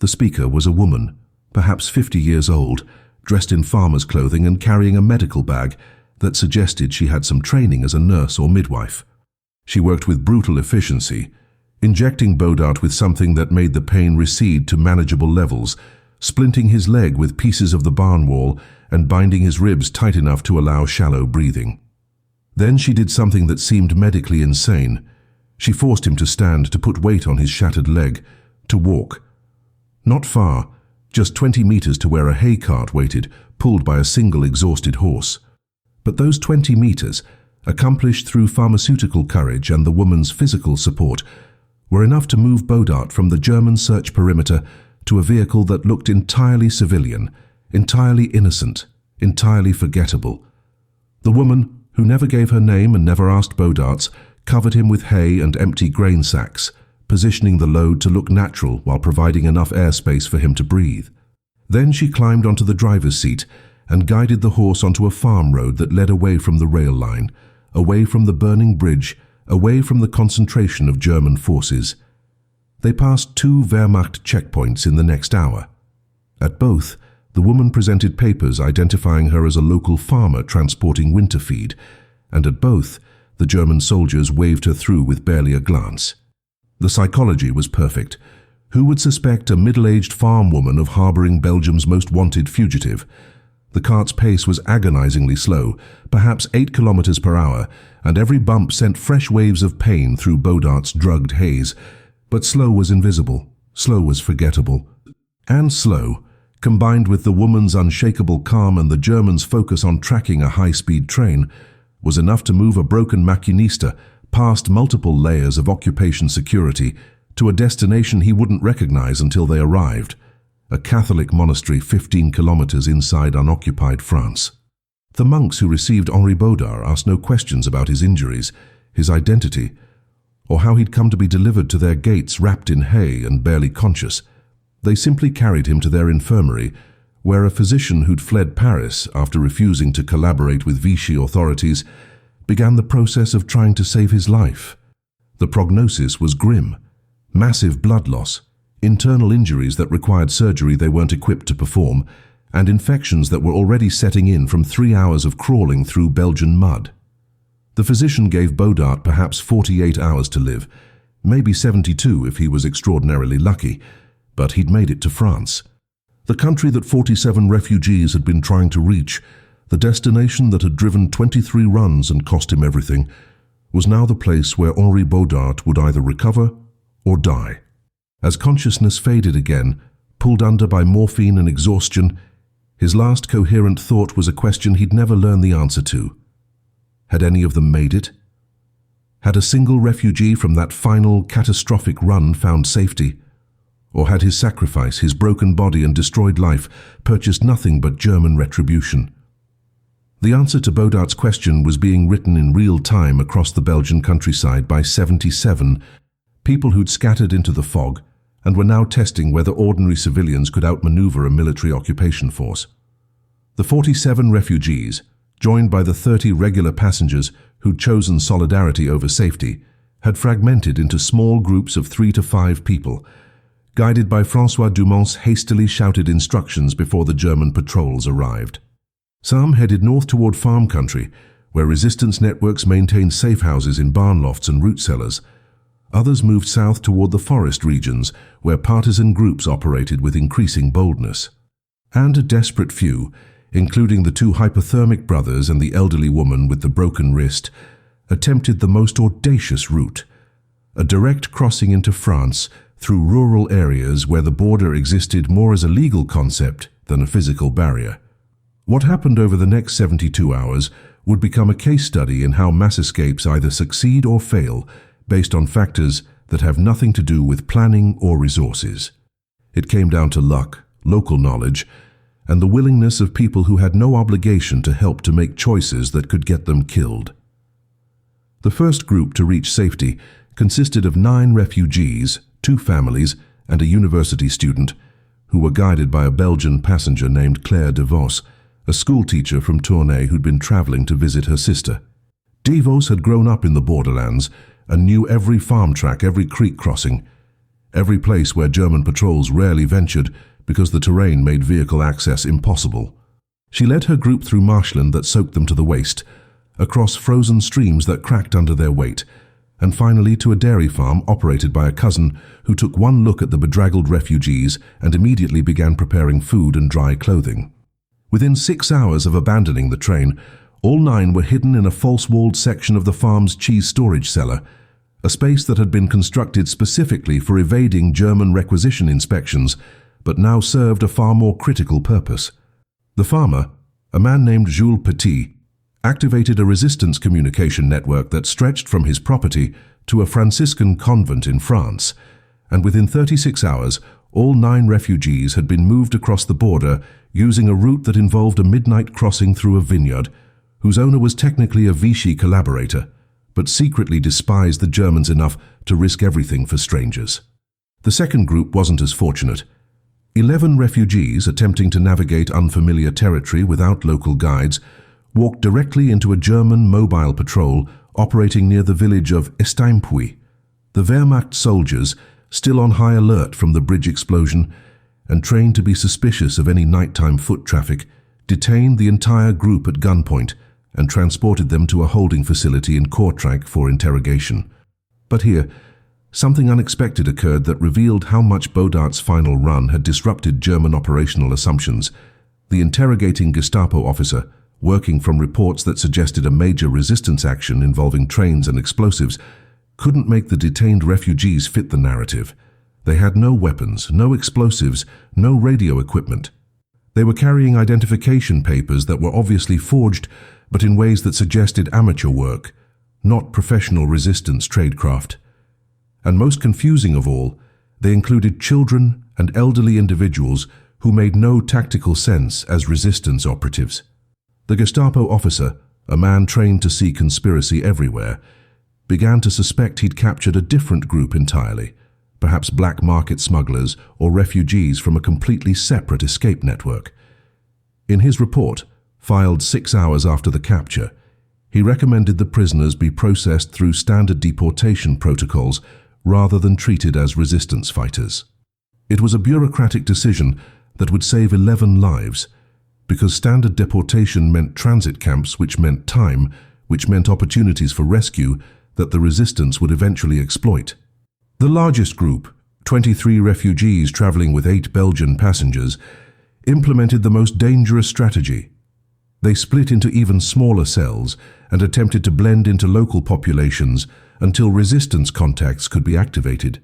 The speaker was a woman, perhaps 50 years old, dressed in farmer's clothing and carrying a medical bag that suggested she had some training as a nurse or midwife. She worked with brutal efficiency, injecting Bodart with something that made the pain recede to manageable levels, splinting his leg with pieces of the barn wall and binding his ribs tight enough to allow shallow breathing. Then she did something that seemed medically insane. She forced him to stand, to put weight on his shattered leg, to walk. Not far, just 20 meters to where a hay cart waited, pulled by a single exhausted horse. But those 20 meters, accomplished through pharmaceutical courage and the woman's physical support, were enough to move Bodart from the German search perimeter to a vehicle that looked entirely civilian, entirely innocent, entirely forgettable. The woman, who never gave her name and never asked Bodart's, covered him with hay and empty grain sacks, positioning the load to look natural while providing enough airspace for him to breathe. Then she climbed onto the driver's seat and guided the horse onto a farm road that led away from the rail line, away from the burning bridge, away from the concentration of German forces. They passed 2 Wehrmacht checkpoints in the next hour. At both, the woman presented papers identifying her as a local farmer transporting winter feed, and at both, the German soldiers waved her through with barely a glance. The psychology was perfect. Who would suspect a middle-aged farm woman of harboring Belgium's most wanted fugitive? The cart's pace was agonizingly slow, perhaps 8 kilometers per hour, and every bump sent fresh waves of pain through Bodart's drugged haze. But slow was invisible, slow was forgettable. And slow, combined with the woman's unshakable calm and the Germans' focus on tracking a high-speed train, was enough to move a broken maquinista past multiple layers of occupation security to a destination he wouldn't recognize until they arrived, a Catholic monastery 15 kilometers inside unoccupied France. The monks who received Henri Bodart asked no questions about his injuries, his identity, or how he'd come to be delivered to their gates wrapped in hay and barely conscious. They simply carried him to their infirmary, where a physician who'd fled Paris after refusing to collaborate with Vichy authorities began the process of trying to save his life. The prognosis was grim: massive blood loss, internal injuries that required surgery they weren't equipped to perform, and infections that were already setting in from 3 hours of crawling through Belgian mud. The physician gave Bodart perhaps 48 hours to live, maybe 72 if he was extraordinarily lucky, but he'd made it to France. The country that 47 refugees had been trying to reach, the destination that had driven 23 runs and cost him everything, was now the place where Henri Bodart would either recover or die. As consciousness faded again, pulled under by morphine and exhaustion, his last coherent thought was a question he'd never learned the answer to. Had any of them made it? Had a single refugee from that final catastrophic run found safety? Or had his sacrifice, his broken body and destroyed life, purchased nothing but German retribution? The answer to Bodart's question was being written in real time across the Belgian countryside by 77 people who'd scattered into the fog and were now testing whether ordinary civilians could outmaneuver a military occupation force. The 47 refugees, joined by the 30 regular passengers who'd chosen solidarity over safety, had fragmented into small groups of 3 to 5 people, guided by François Dumont's hastily shouted instructions before the German patrols arrived. Some headed north toward farm country, where resistance networks maintained safe houses in barn lofts and root cellars. Others moved south toward the forest regions, where partisan groups operated with increasing boldness. And a desperate few, including the 2 hypothermic brothers and the elderly woman with the broken wrist, attempted the most audacious route: a direct crossing into France through rural areas where the border existed more as a legal concept than a physical barrier. What happened over the next 72 hours would become a case study in how mass escapes either succeed or fail based on factors that have nothing to do with planning or resources. It came down to luck, local knowledge, and the willingness of people who had no obligation to help to make choices that could get them killed. The first group to reach safety consisted of 9 refugees, 2 families, and a university student, who were guided by a Belgian passenger named Claire de Vos, a schoolteacher from Tournai who'd been traveling to visit her sister. De Vos had grown up in the borderlands and knew every farm track, every creek crossing, every place where German patrols rarely ventured because the terrain made vehicle access impossible. She led her group through marshland that soaked them to the waist, across frozen streams that cracked under their weight, and finally to a dairy farm operated by a cousin who took one look at the bedraggled refugees and immediately began preparing food and dry clothing. Within 6 hours of abandoning the train, all 9 were hidden in a false-walled section of the farm's cheese storage cellar, a space that had been constructed specifically for evading German requisition inspections, but now served a far more critical purpose. The farmer, a man named Jules Petit, activated a resistance communication network that stretched from his property to a Franciscan convent in France, and within 36 hours, all 9 refugees had been moved across the border using a route that involved a midnight crossing through a vineyard, whose owner was technically a Vichy collaborator, but secretly despised the Germans enough to risk everything for strangers. The second group wasn't as fortunate. 11 refugees attempting to navigate unfamiliar territory without local guides walked directly into a German mobile patrol operating near the village of Estaimpuis. The Wehrmacht soldiers, still on high alert from the bridge explosion and trained to be suspicious of any nighttime foot traffic, detained the entire group at gunpoint and transported them to a holding facility in Kortrijk for interrogation. But here, something unexpected occurred that revealed how much Bodart's final run had disrupted German operational assumptions. The interrogating Gestapo officer, working from reports that suggested a major resistance action involving trains and explosives, couldn't make the detained refugees fit the narrative. They had no weapons, no explosives, no radio equipment. They were carrying identification papers that were obviously forged, but in ways that suggested amateur work, not professional resistance tradecraft. And most confusing of all, they included children and elderly individuals who made no tactical sense as resistance operatives. The Gestapo officer, a man trained to see conspiracy everywhere, began to suspect he'd captured a different group entirely, perhaps black market smugglers or refugees from a completely separate escape network. In his report, filed 6 hours after the capture, he recommended the prisoners be processed through standard deportation protocols rather than treated as resistance fighters. It was a bureaucratic decision that would save 11 lives, because standard deportation meant transit camps, which meant time, which meant opportunities for rescue that the resistance would eventually exploit. The largest group, 23 refugees traveling with 8 Belgian passengers, implemented the most dangerous strategy. They split into even smaller cells and attempted to blend into local populations until resistance contacts could be activated.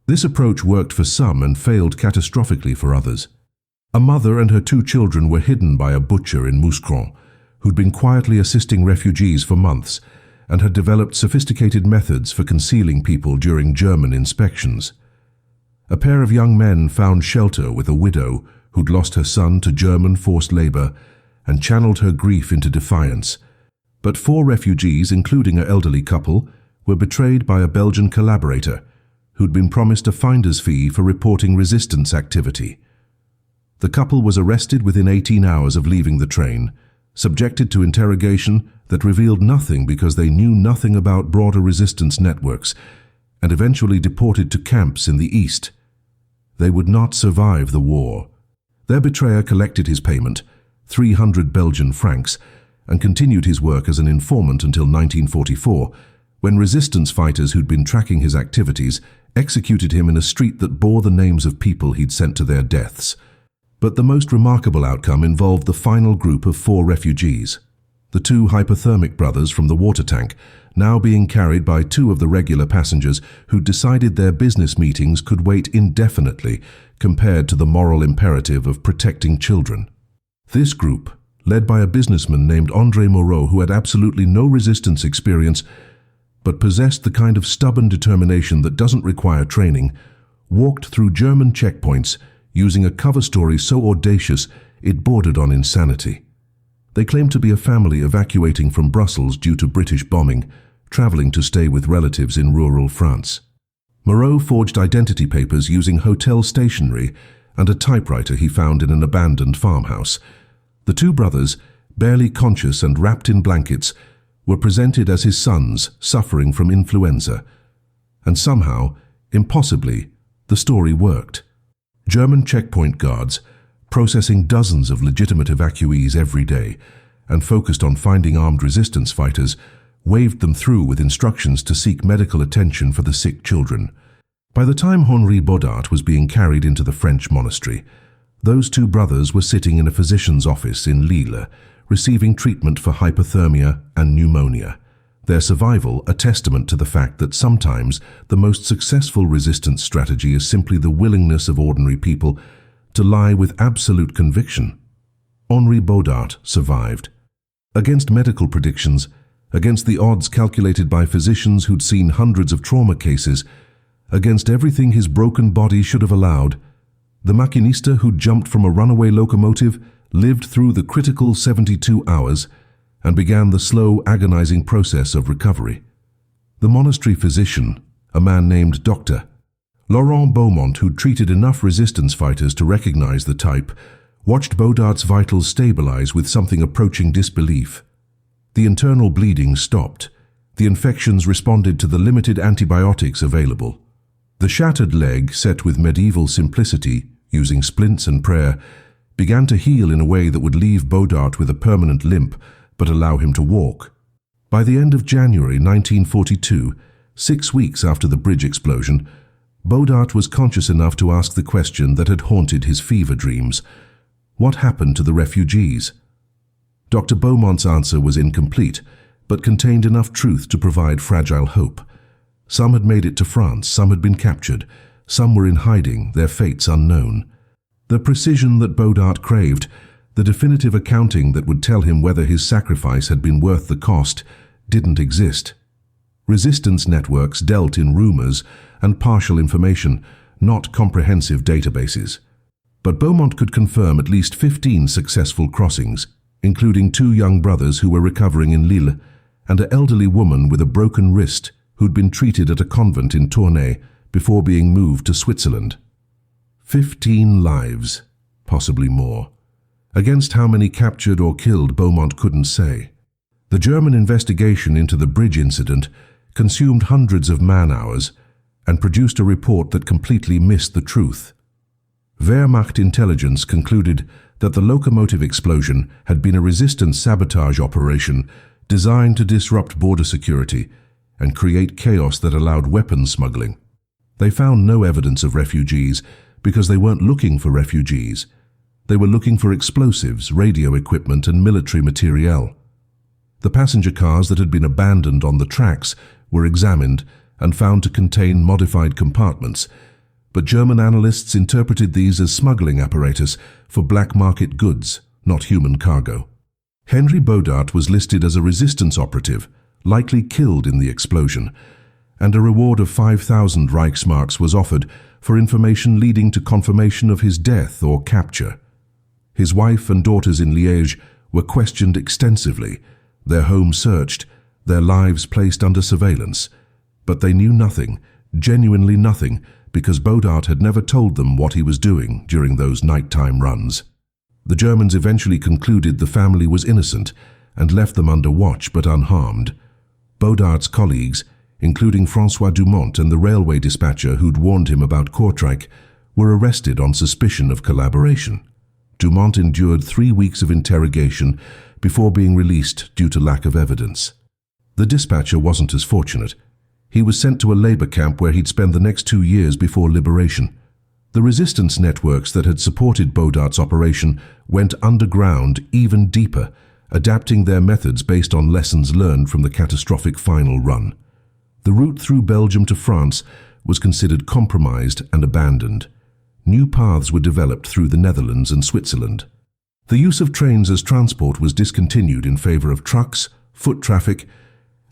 This approach worked for some and failed catastrophically for others. A mother and her 2 children were hidden by a butcher in Mouscron, who'd been quietly assisting refugees for months and had developed sophisticated methods for concealing people during German inspections. A pair of young men found shelter with a widow who'd lost her son to German forced labor and channeled her grief into defiance. But 4 refugees, including an elderly couple, were betrayed by a Belgian collaborator who'd been promised a finder's fee for reporting resistance activity. The couple was arrested within 18 hours of leaving the train, subjected to interrogation that revealed nothing because they knew nothing about broader resistance networks, and eventually deported to camps in the east. They would not survive the war. Their betrayer collected his payment, 300 Belgian francs, and continued his work as an informant until 1944, when resistance fighters who'd been tracking his activities executed him in a street that bore the names of people he'd sent to their deaths. But the most remarkable outcome involved the final group of 4 refugees, the 2 hypothermic brothers from the water tank, now being carried by 2 of the regular passengers who decided their business meetings could wait indefinitely compared to the moral imperative of protecting children. This group, led by a businessman named André Moreau who had absolutely no resistance experience, but possessed the kind of stubborn determination that doesn't require training, walked through German checkpoints using a cover story so audacious it bordered on insanity. They claimed to be a family evacuating from Brussels due to British bombing, traveling to stay with relatives in rural France. Moreau forged identity papers using hotel stationery and a typewriter he found in an abandoned farmhouse. The 2 brothers, barely conscious and wrapped in blankets, were presented as his sons suffering from influenza. And somehow, impossibly, the story worked. German checkpoint guards, processing dozens of legitimate evacuees every day and focused on finding armed resistance fighters, waved them through with instructions to seek medical attention for the sick children. By the time Henri Bodart was being carried into the French monastery, those 2 brothers were sitting in a physician's office in Lille, receiving treatment for hypothermia and pneumonia. Their survival a testament to the fact that sometimes the most successful resistance strategy is simply the willingness of ordinary people to lie with absolute conviction. Henri Bodart survived. Against medical predictions, against the odds calculated by physicians who'd seen hundreds of trauma cases, against everything his broken body should have allowed, the maquinista who'd jumped from a runaway locomotive lived through the critical 72 hours and began the slow, agonizing process of recovery. The monastery physician, a man named Dr. Laurent Beaumont, who'd treated enough resistance fighters to recognize the type, watched Bodart's vitals stabilize with something approaching disbelief. The internal bleeding stopped. The infections responded to the limited antibiotics available. The shattered leg, set with medieval simplicity, using splints and prayer, began to heal in a way that would leave Bodart with a permanent limp, but allow him to walk. By the end of January 1942, 6 weeks after the bridge explosion, Bodart was conscious enough to ask the question that had haunted his fever dreams. What happened to the refugees? Dr. Beaumont's answer was incomplete, but contained enough truth to provide fragile hope. Some had made it to France, some had been captured, some were in hiding, their fates unknown. The precision that Bodart craved, the definitive accounting that would tell him whether his sacrifice had been worth the cost, didn't exist. Resistance networks dealt in rumors and partial information, not comprehensive databases. But Beaumont could confirm at least 15 successful crossings, including 2 young brothers who were recovering in Lille, and an elderly woman with a broken wrist who'd been treated at a convent in Tournai before being moved to Switzerland. 15 lives, possibly more. Against how many captured or killed, Beaumont couldn't say. The German investigation into the bridge incident consumed hundreds of man-hours and produced a report that completely missed the truth. Wehrmacht intelligence concluded that the locomotive explosion had been a resistance sabotage operation designed to disrupt border security and create chaos that allowed weapons smuggling. They found no evidence of refugees because they weren't looking for refugees. They were looking for explosives, radio equipment, and military materiel. The passenger cars that had been abandoned on the tracks were examined and found to contain modified compartments, but German analysts interpreted these as smuggling apparatus for black market goods, not human cargo. Henri Bodart was listed as a resistance operative, likely killed in the explosion, and a reward of 5,000 Reichsmarks was offered for information leading to confirmation of his death or capture. His wife and daughters in Liège were questioned extensively, their home searched, their lives placed under surveillance. But they knew nothing, genuinely nothing, because Bodart had never told them what he was doing during those nighttime runs. The Germans eventually concluded the family was innocent and left them under watch but unharmed. Bodart's colleagues, including François Dumont and the railway dispatcher who'd warned him about Kortrijk, were arrested on suspicion of collaboration. Dumont endured 3 weeks of interrogation before being released due to lack of evidence. The dispatcher wasn't as fortunate. He was sent to a labor camp where he'd spend the next 2 years before liberation. The resistance networks that had supported Bodart's operation went underground even deeper, adapting their methods based on lessons learned from the catastrophic final run. The route through Belgium to France was considered compromised and abandoned. New paths were developed through the Netherlands and Switzerland. The use of trains as transport was discontinued in favor of trucks, foot traffic,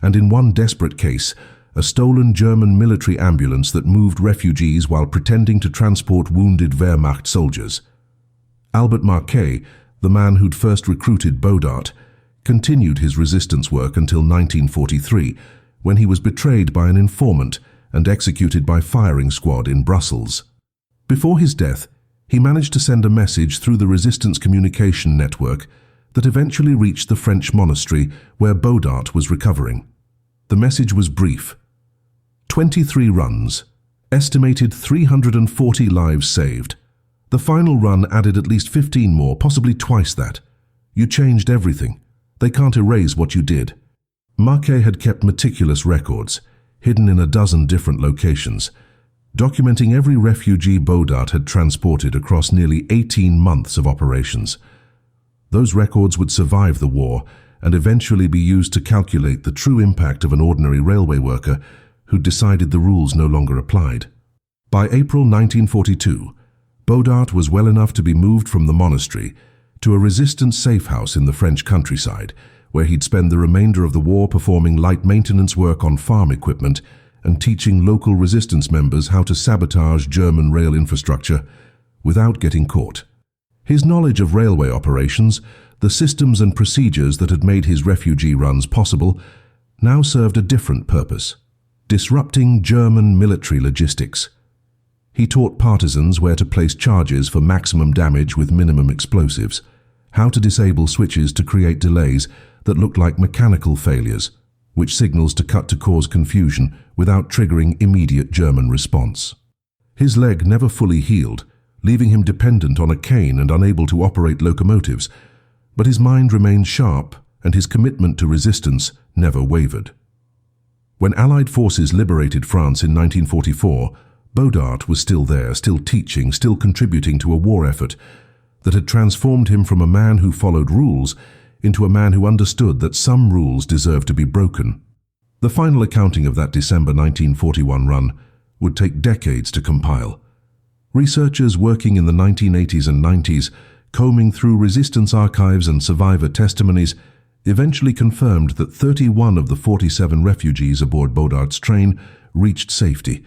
and in one desperate case, a stolen German military ambulance that moved refugees while pretending to transport wounded Wehrmacht soldiers. Albert Marquet, the man who'd first recruited Bodart, continued his resistance work until 1943, when he was betrayed by an informant and executed by firing squad in Brussels. Before his death, he managed to send a message through the resistance communication network that eventually reached the French monastery where Bodart was recovering. The message was brief. 23 runs, estimated 340 lives saved. The final run added at least 15 more, possibly twice that. You changed everything. They can't erase what you did. Marquet had kept meticulous records, hidden in a dozen different locations, documenting every refugee Bodart had transported across nearly 18 months of operations. Those records would survive the war and eventually be used to calculate the true impact of an ordinary railway worker who decided the rules no longer applied. By April 1942, Bodart was well enough to be moved from the monastery to a resistance safe house in the French countryside, where he'd spend the remainder of the war performing light maintenance work on farm equipment and teaching local resistance members how to sabotage German rail infrastructure without getting caught. His knowledge of railway operations, the systems and procedures that had made his refugee runs possible, now served a different purpose: disrupting German military logistics. He taught partisans where to place charges for maximum damage with minimum explosives, how to disable switches to create delays that looked like mechanical failures, which signals to cut to cause confusion without triggering immediate German response. His leg never fully healed, leaving him dependent on a cane and unable to operate locomotives, but his mind remained sharp and his commitment to resistance never wavered. When Allied forces liberated France in 1944, Bodart was still there, still teaching, still contributing to a war effort that had transformed him from a man who followed rules into a man who understood that some rules deserved to be broken. The final accounting of that December 1941 run would take decades to compile. Researchers working in the 1980s and 90s, combing through resistance archives and survivor testimonies, eventually confirmed that 31 of the 47 refugees aboard Bodart's train reached safety,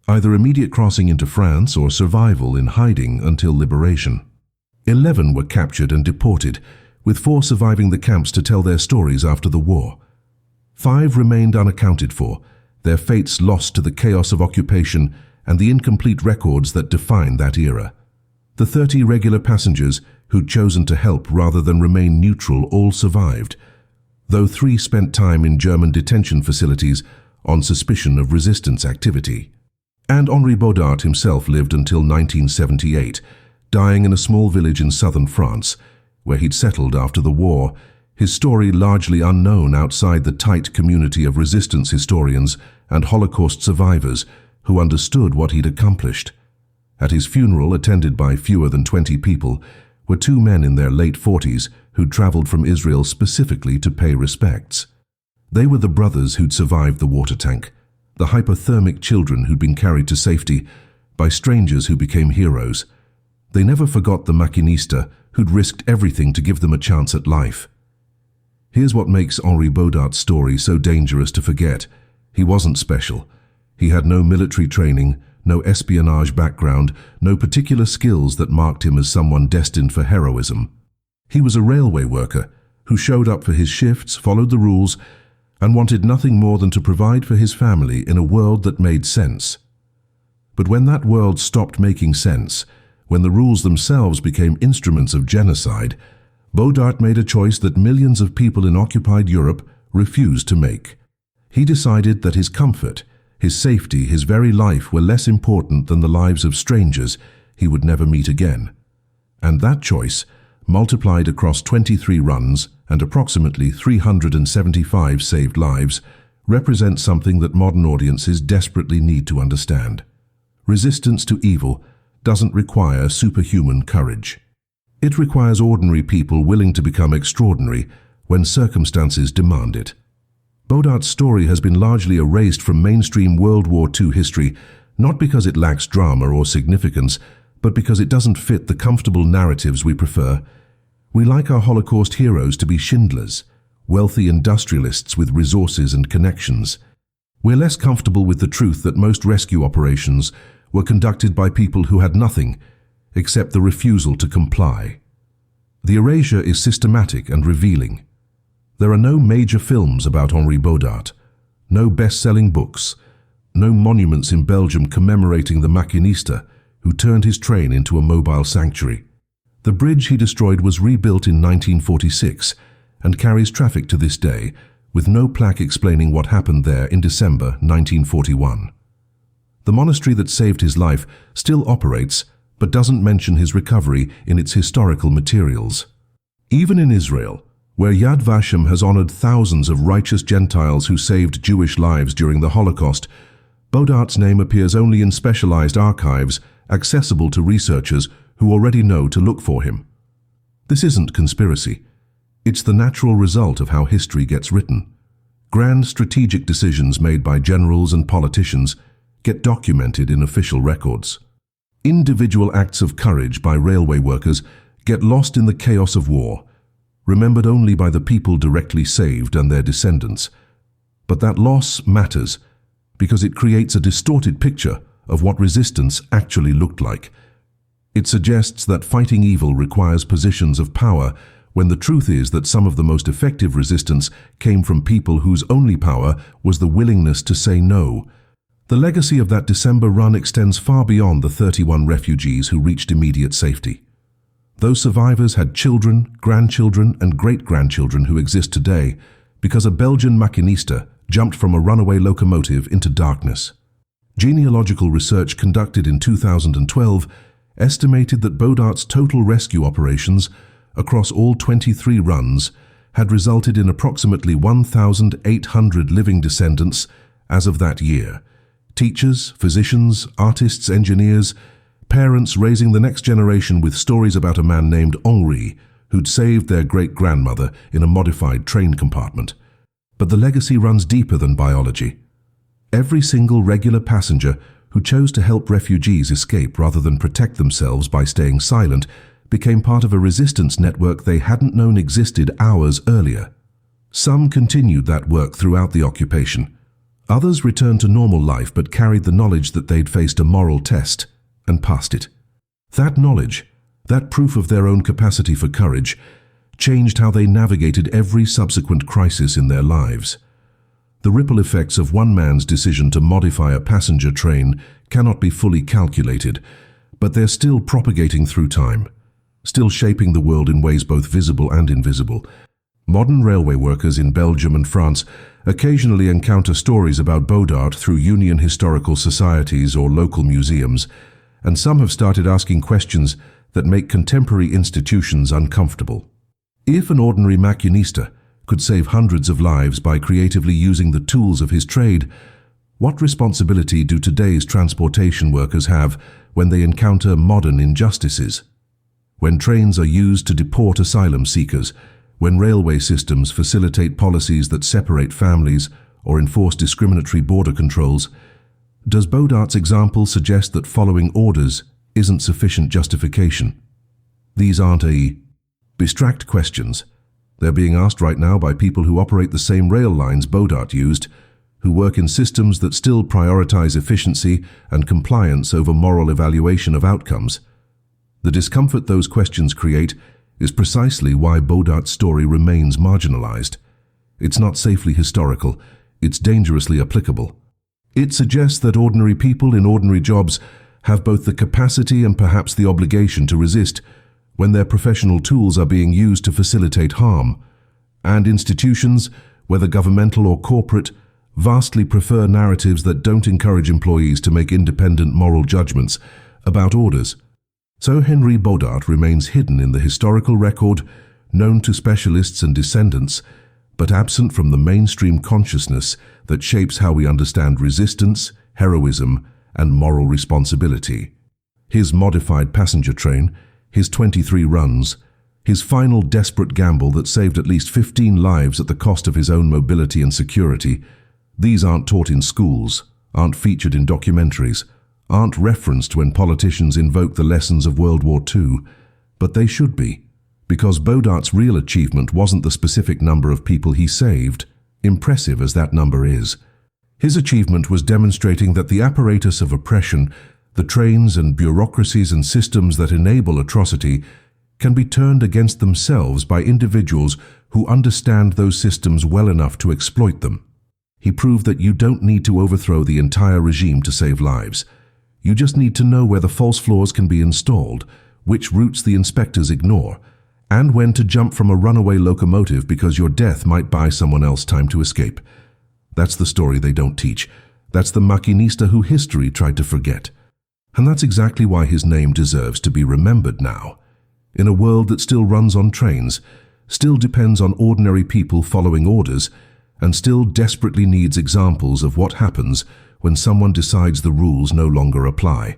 either immediate crossing into France or survival in hiding until liberation. 11 were captured and deported, with 4 surviving the camps to tell their stories after the war. 5 remained unaccounted for, their fates lost to the chaos of occupation and the incomplete records that define that era. The 30 regular passengers who'd chosen to help rather than remain neutral all survived, though 3 spent time in German detention facilities on suspicion of resistance activity. And Henri Bodart himself lived until 1978, dying in a small village in southern France, where he'd settled after the war, his story largely unknown outside the tight community of resistance historians and Holocaust survivors who understood what he'd accomplished. At his funeral, attended by fewer than 20 people, were 2 men in their late 40s who'd traveled from Israel specifically to pay respects. They were the brothers who'd survived the water tank, the hypothermic children who'd been carried to safety by strangers who became heroes. They never forgot the maquinista who'd risked everything to give them a chance at life. Here's what makes Henri Bodart's story so dangerous to forget. He wasn't special. He had no military training, no espionage background, no particular skills that marked him as someone destined for heroism. He was a railway worker who showed up for his shifts, followed the rules, and wanted nothing more than to provide for his family in a world that made sense. But when that world stopped making sense, when the rules themselves became instruments of genocide, Bodart made a choice that millions of people in occupied Europe refused to make. He decided that his comfort, his safety, his very life were less important than the lives of strangers he would never meet again. And that choice, multiplied across 23 runs and approximately 375 saved lives, represents something that modern audiences desperately need to understand. Resistance to evil doesn't require superhuman courage. It requires ordinary people willing to become extraordinary when circumstances demand it. Bodart's story has been largely erased from mainstream World War II history, not because it lacks drama or significance, but because it doesn't fit the comfortable narratives we prefer. We like our Holocaust heroes to be Schindlers, wealthy industrialists with resources and connections. We're less comfortable with the truth that most rescue operations were conducted by people who had nothing except the refusal to comply. The erasure is systematic and revealing. There are no major films about Henri Bodart, no best-selling books, no monuments in Belgium commemorating the maquinista who turned his train into a mobile sanctuary. The bridge he destroyed was rebuilt in 1946 and carries traffic to this day, with no plaque explaining what happened there in December 1941. The monastery that saved his life still operates, but doesn't mention his recovery in its historical materials. Even in Israel, where Yad Vashem has honored thousands of righteous Gentiles who saved Jewish lives during the Holocaust, Bodart's name appears only in specialized archives accessible to researchers who already know to look for him. This isn't conspiracy. It's the natural result of how history gets written. Grand strategic decisions made by generals and politicians get documented in official records. Individual acts of courage by railway workers get lost in the chaos of war, remembered only by the people directly saved and their descendants. But that loss matters because it creates a distorted picture of what resistance actually looked like. It suggests that fighting evil requires positions of power, when the truth is that some of the most effective resistance came from people whose only power was the willingness to say no. The legacy of that December run extends far beyond the 31 refugees who reached immediate safety. Those survivors had children, grandchildren, and great-grandchildren who exist today because a Belgian maquinista jumped from a runaway locomotive into darkness. Genealogical research conducted in 2012 estimated that Bodart's total rescue operations across all 23 runs had resulted in approximately 1,800 living descendants as of that year. Teachers, physicians, artists, engineers, Parents raising the next generation with stories about a man named Henri, who'd saved their great-grandmother in a modified train compartment. But the legacy runs deeper than biology. Every single regular passenger who chose to help refugees escape rather than protect themselves by staying silent became part of a resistance network they hadn't known existed hours earlier. Some continued that work throughout the occupation. Others returned to normal life but carried the knowledge that they'd faced a moral test and passed it. That knowledge, that proof of their own capacity for courage, changed how they navigated every subsequent crisis in their lives. The ripple effects of one man's decision to modify a passenger train cannot be fully calculated, but they're still propagating through time, still shaping the world in ways both visible and invisible. Modern railway workers in Belgium and France occasionally encounter stories about Bodart through union historical societies or local museums, and some have started asking questions that make contemporary institutions uncomfortable. If an ordinary maquinista could save hundreds of lives by creatively using the tools of his trade, what responsibility do today's transportation workers have when they encounter modern injustices? When trains are used to deport asylum seekers, when railway systems facilitate policies that separate families or enforce discriminatory border controls, does Bodart's example suggest that following orders isn't sufficient justification? These aren't abstract questions. They're being asked right now by people who operate the same rail lines Bodart used, who work in systems that still prioritize efficiency and compliance over moral evaluation of outcomes. The discomfort those questions create is precisely why Bodart's story remains marginalized. It's not safely historical, it's dangerously applicable. It suggests that ordinary people in ordinary jobs have both the capacity and perhaps the obligation to resist when their professional tools are being used to facilitate harm, and institutions, whether governmental or corporate, vastly prefer narratives that don't encourage employees to make independent moral judgments about orders. So Henri Bodart remains hidden in the historical record, known to specialists and descendants, but absent from the mainstream consciousness that shapes how we understand resistance, heroism, and moral responsibility. His modified passenger train, his 23 runs, his final desperate gamble that saved at least 15 lives at the cost of his own mobility and security, these aren't taught in schools, aren't featured in documentaries, aren't referenced when politicians invoke the lessons of World War II, but they should be, because Bodart's real achievement wasn't the specific number of people he saved, impressive as that number is. His achievement was demonstrating that the apparatus of oppression, the trains and bureaucracies and systems that enable atrocity, can be turned against themselves by individuals who understand those systems well enough to exploit them. He proved that you don't need to overthrow the entire regime to save lives. You just need to know where the false floors can be installed, which routes the inspectors ignore, and when to jump from a runaway locomotive because your death might buy someone else time to escape. That's the story they don't teach. That's the maquinista who history tried to forget. And that's exactly why his name deserves to be remembered now. In a world that still runs on trains, still depends on ordinary people following orders, and still desperately needs examples of what happens when someone decides the rules no longer apply.